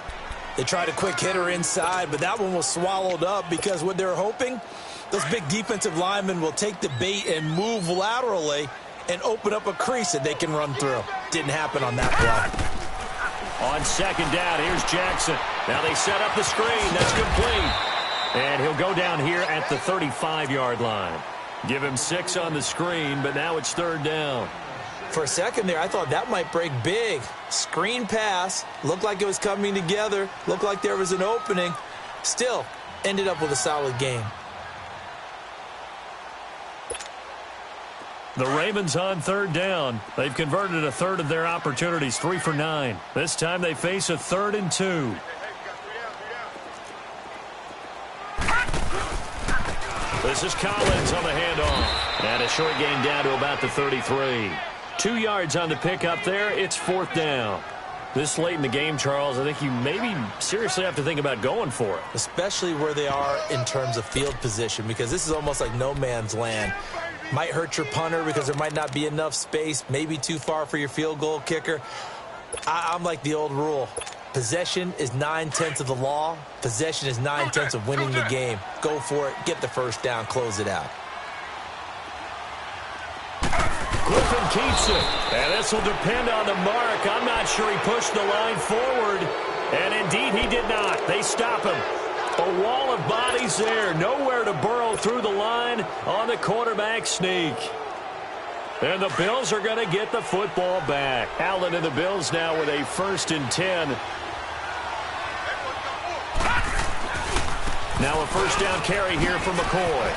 They tried a quick hitter inside, but that one was swallowed up because what they're hoping, those big defensive linemen will take the bait and move laterally and open up a crease that they can run through. Didn't happen on that play. On 2nd down, here's Jackson. Now they set up the screen. That's complete. And he'll go down here at the 35-yard line. Give him 6 on the screen, but now it's 3rd down. For a second there, I thought that might break big. Screen pass. Looked like it was coming together. Looked like there was an opening. Still, ended up with a solid game. The Ravens on 3rd down. They've converted a third of their opportunities, 3 for 9. This time they face a 3rd and 2. This is Collins on the handoff. And a short gain down to about the 33. 2 yards on the pickup there. It's 4th down. This late in the game, Charles, I think you maybe seriously have to think about going for it. Especially where they are in terms of field position, because this is almost like no man's land. Might hurt your punter because there might not be enough space, maybe too far for your field goal kicker. I'm like the old rule. Possession is 9/10 of the law. Possession is 9/10 of winning the game. Go for it. Get the 1st down. Close it out. Griffin keeps it. And this will depend on the mark. I'm not sure he pushed the line forward. And indeed, he did not. They stop him. A wall of bodies there. Nowhere to burrow through the line on the quarterback sneak. And the Bills are going to get the football back. Allen and the Bills now with a 1st and 10. Now a 1st down carry here for McCoy.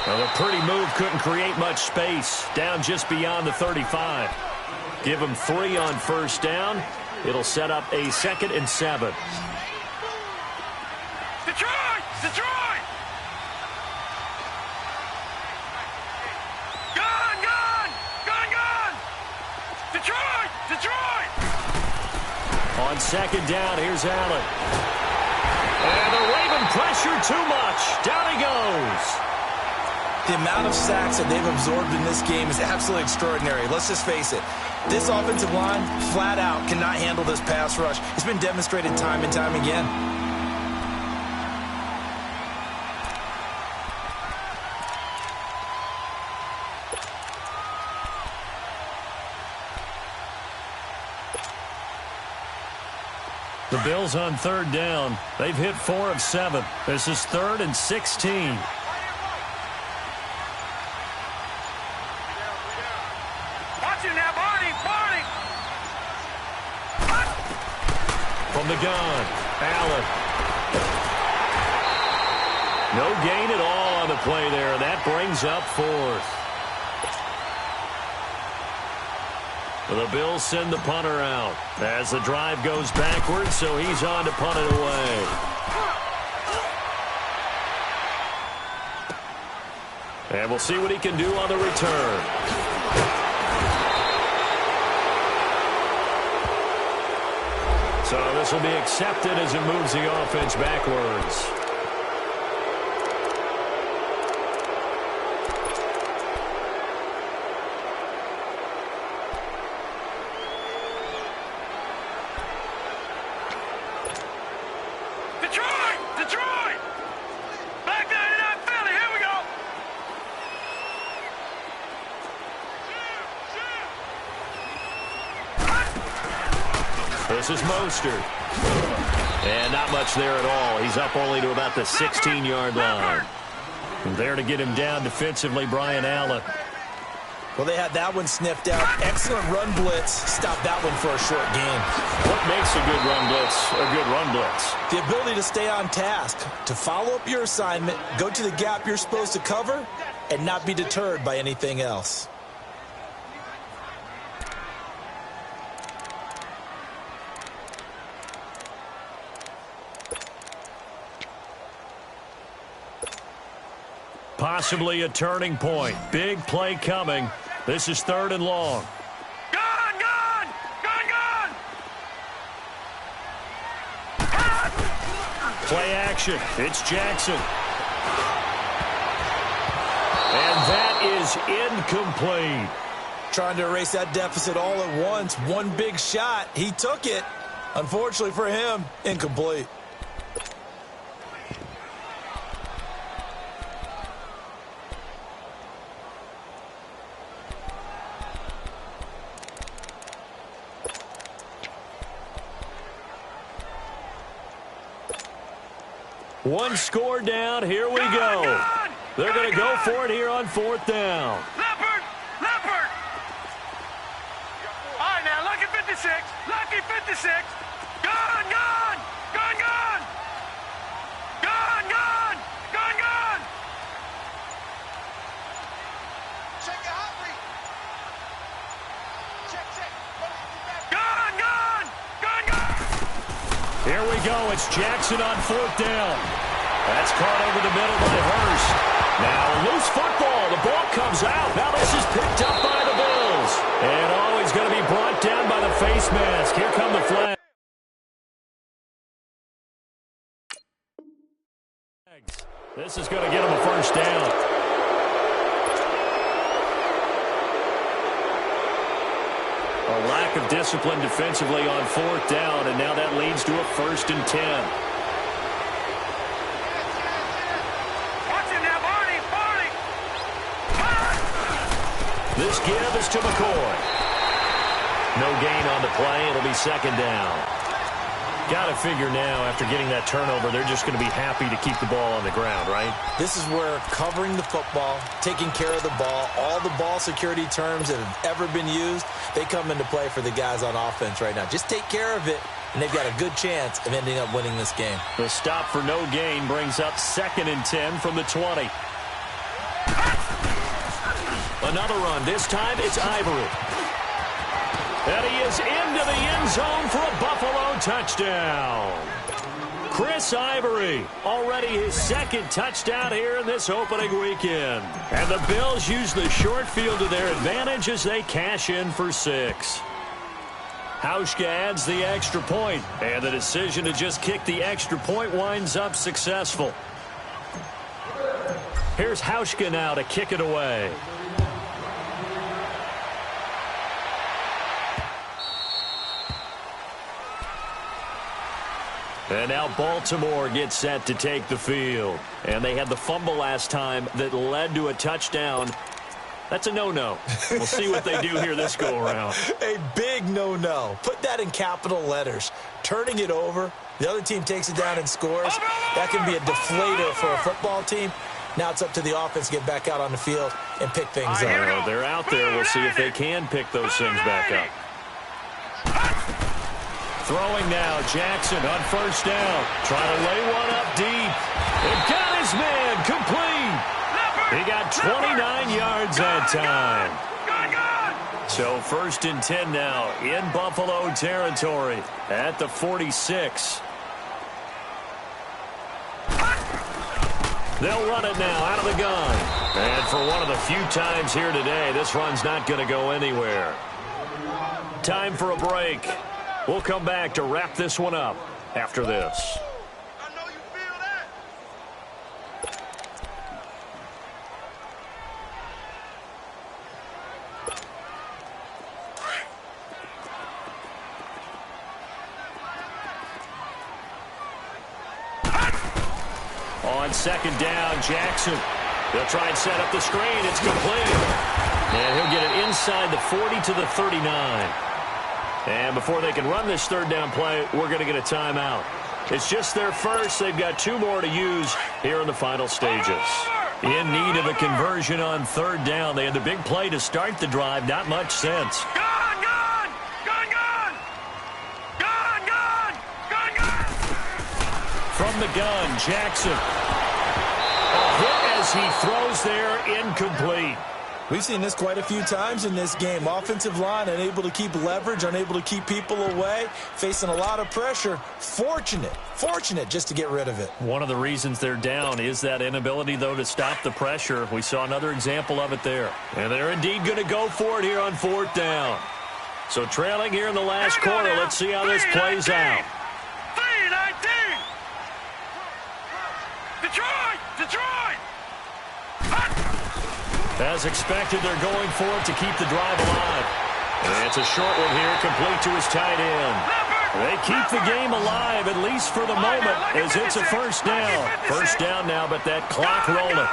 Well, a pretty move couldn't create much space. Down just beyond the 35. Give him 3 on 1st down. It'll set up a 2nd and 7. Detroit! Detroit! Gun! Gun! Gun! Gun! Detroit! Detroit! On 2nd down, here's Allen. And the Raven pressure too much. Down he goes. The amount of sacks that they've absorbed in this game is absolutely extraordinary. Let's just face it. This offensive line, flat out, cannot handle this pass rush. It's been demonstrated time and time again. The Bills on 3rd down. They've hit 4 of 7. This is 3rd and 16. From the gun, Allen. No gain at all on the play there. That brings up 4th. The Bills send the punter out as the drive goes backwards, so he's on to punt it away. And we'll see what he can do on the return. So this will be accepted as it moves the offense backwards. Detroit! Detroit! Back 99 Philly, here we go! This is Mostert. And not much there at all. He's up only to about the 16-yard line. And there to get him down defensively, Brian Allen. Well, they had that one sniffed out. Excellent run blitz. Stopped that one for a short gain. What makes a good run blitz a good run blitz? The ability to stay on task, to follow up your assignment, go to the gap you're supposed to cover, and not be deterred by anything else. Possibly a turning point. Big play coming. This is 3rd and long. Gun! Gun! Gun! Gun! Play action. It's Jackson. And that is incomplete. Trying to erase that deficit all at once. One big shot. He took it. Unfortunately for him, incomplete. One score down. Here we go. They're going to go for it here on 4th down. Leopard! Leopard! All right, now, lucky 56. Lucky 56. Gun! Gun! Gun! Gun! Gun! Gun! Gun! Gun! Check your hot read. Check, check. Gun! Gun! Gun! Gun! Here we go. It's Jackson on 4th down. That's caught over the middle by Hurst. Now loose football. The ball comes out. Now this is picked up by the Bills. And always going to be brought down by the face mask. Here come the flags. This is going to get him a 1st down. A lack of discipline defensively on 4th down, and now that leads to a 1st and 10. Watch it now, Barney! Barney! This give is to McCoy. No gain on the play. It'll be 2nd down. Got to figure now, after getting that turnover, they're just going to be happy to keep the ball on the ground, right? This is where covering the football, taking care of the ball, all the ball security terms that have ever been used, they come into play for the guys on offense right now. Just take care of it, and they've got a good chance of ending up winning this game. The stop for no gain brings up 2nd and 10 from the 20. Another run. This time it's Ivory. And he is into the end zone for a Buffalo touchdown. Chris Ivory, already his 2nd touchdown here in this opening weekend. And the Bills use the short field to their advantage as they cash in for 6. Hauschka adds the extra point, and the decision to just kick the extra point winds up successful. Here's Hauschka now to kick it away. And now Baltimore gets set to take the field. And they had the fumble last time that led to a touchdown. That's a no-no. We'll see what they do here this go-around. A big no-no. Put that in capital letters. Turning it over, the other team takes it down and scores. That can be a deflator for a football team. Now it's up to the offense to get back out on the field and pick things up. They're out there. We'll see if they can pick those things back up. Throwing now, Jackson on 1st down. Trying to lay one up deep. And got his man complete. He got 29 yards that time. So 1st and 10 now in Buffalo territory at the 46. They'll run it now out of the gun. And for one of the few times here today, this run's not going to go anywhere. Time for a break. We'll come back to wrap this one up after this. I know you feel that. On 2nd down, Jackson. They'll try and set up the screen. It's complete. And he'll get it inside the 40 to the 39. And before they can run this 3rd down play, we're going to get a timeout. It's just their first. They've got 2 more to use here in the final stages. In need of a conversion on 3rd down. They had the big play to start the drive. Not much sense. Gun, gun! Gun, gun! Gun, gun! Gun, gun! From the gun, Jackson. A hit as he throws there, incomplete. We've seen this quite a few times in this game. Offensive line unable to keep leverage, unable to keep people away, facing a lot of pressure. Fortunate just to get rid of it. One of the reasons they're down is that inability, though, to stop the pressure. We saw another example of it there. And they're indeed going to go for it here on 4th down. So trailing here in the last quarter, let's see how this plays out. 3-19! Detroit! As expected, they're going for it to keep the drive alive. And it's a short one here, complete to his tight end. They keep the game alive, at least for the moment, as it's a 1st down. 1st down now, but that clock rolling.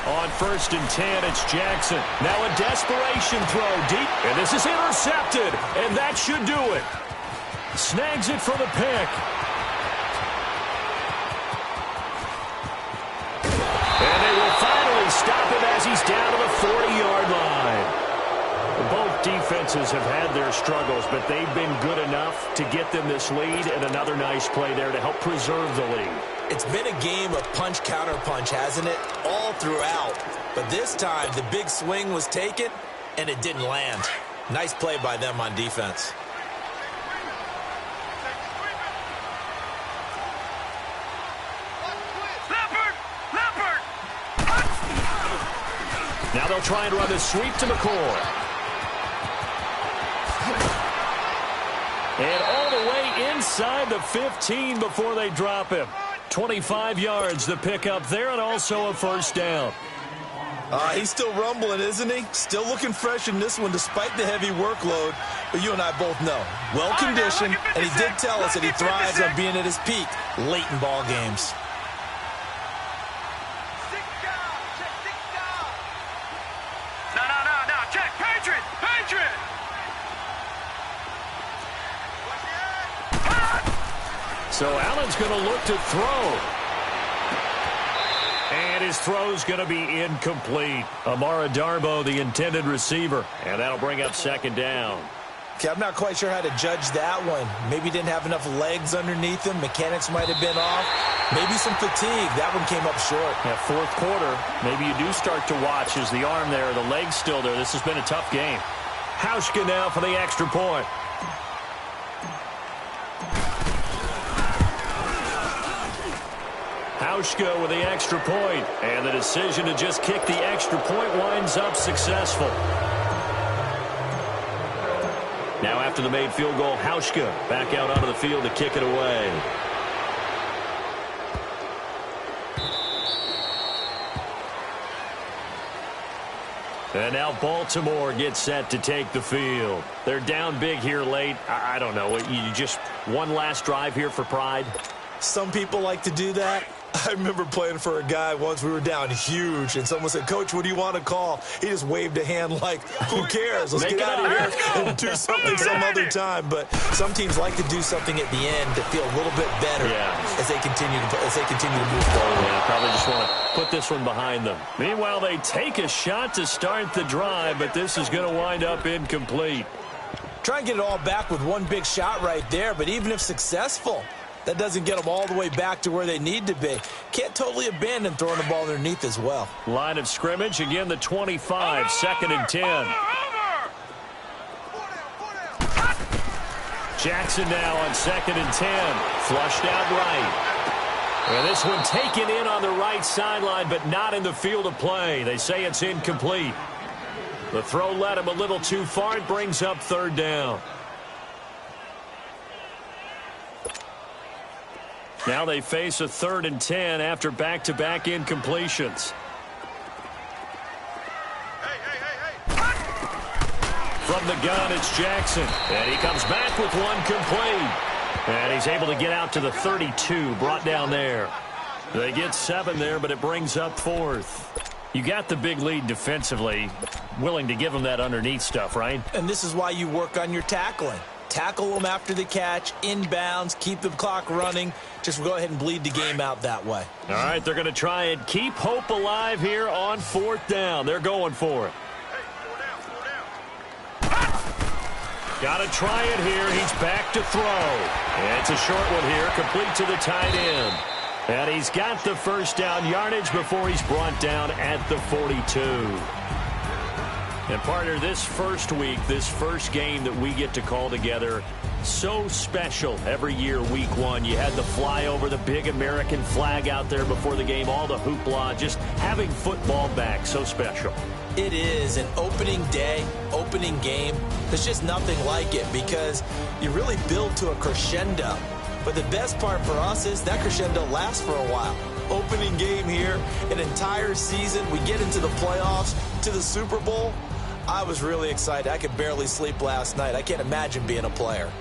On 1st and 10, it's Jackson. Now a desperation throw deep, and this is intercepted, and that should do it. Snags it for the pick. And they will finally stop him as he's down to the 40-yard line. Both defenses have had their struggles, but they've been good enough to get them this lead, and another nice play there to help preserve the lead. It's been a game of punch-counter-punch, hasn't it? All throughout. But this time, the big swing was taken, and it didn't land. Nice play by them on defense. Now they'll try and run the sweep to McCoy. And all the way inside the 15 before they drop him. 25 yards the pickup there, and also a 1st down. He's still rumbling, isn't he? Still looking fresh in this one despite the heavy workload. But you and I both know, well-conditioned, and he did tell us that he thrives on being at his peak late in ball games. No, check, Patriot! So Allen's going to look to throw. And his throw's going to be incomplete. Amara Darboh, the intended receiver. And that'll bring up second down. Okay, I'm not quite sure how to judge that one. Maybe didn't have enough legs underneath him. Mechanics might have been off. Maybe some fatigue. That one came up short. Yeah, fourth quarter, maybe you do start to watch. Is the arm there, the leg's still there? This has been a tough game. Hauschka now for the extra point. Hauschka with the extra point. And the decision to just kick the extra point winds up successful. Now after the made field goal, Hauschka back out onto the field to kick it away. And now Baltimore gets set to take the field. They're down big here late. I don't know. You just one last drive here for pride? Some people like to do that. I remember playing for a guy once. We were down huge, and someone said, "Coach, what do you want to call?" He just waved a hand like, who cares? Let's get out of here and do something some other time. But some teams like to do something at the end to feel a little bit better as they continue to move forward. Yeah, probably just want to put this one behind them. Meanwhile, they take a shot to start the drive, but this is going to wind up incomplete. Try and get it all back with one big shot right there, but even if successful, that doesn't get them all the way back to where they need to be. Can't totally abandon throwing the ball underneath as well. Line of scrimmage, again the 25, second and 10. Jackson now on second and 10. Flushed out right. And this one taken in on the right sideline, but not in the field of play. They say it's incomplete. The throw led him a little too far. It brings up third down. Now they face a third and 10 after back-to-back incompletions. From the gun, it's Jackson. And he comes back with one complete. And he's able to get out to the 32, brought down there. They get 7 there, but it brings up fourth. You got the big lead defensively. Willing to give them that underneath stuff, right? And this is why you work on your tackling. Tackle them after the catch, inbounds, keep the clock running. Just go ahead and bleed the game out that way. All right, they're going to try and keep hope alive here on fourth down. They're going for it. Got to try it here. He's back to throw. And it's a short one here, complete to the tight end. And he's got the first down yardage before he's brought down at the 42. And partner, this first week, this first game that we get to call together, so special every year, week one. You had the flyover, the big American flag out there before the game, all the hoopla, just having football back, so special. It is an opening day, opening game. There's just nothing like it because you really build to a crescendo. But the best part for us is that crescendo lasts for a while. Opening game here, an entire season. We get into the playoffs, to the Super Bowl. I was really excited. I could barely sleep last night. I can't imagine being a player.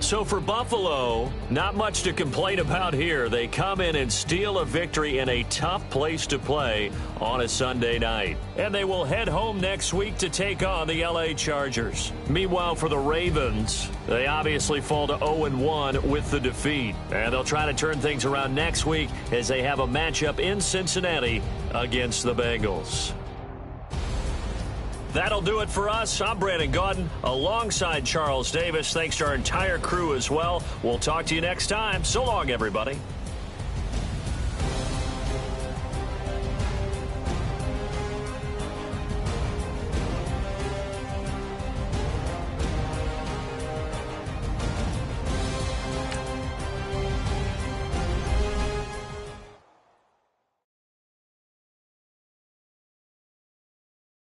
So for Buffalo, not much to complain about here. They come in and steal a victory in a tough place to play on a Sunday night. And they will head home next week to take on the LA Chargers. Meanwhile, for the Ravens, they obviously fall to 0-1 with the defeat. And they'll try to turn things around next week as they have a matchup in Cincinnati against the Bengals. That'll do it for us. I'm Brandon Gaudin alongside Charles Davis. Thanks to our entire crew as well. We'll talk to you next time. So long, everybody.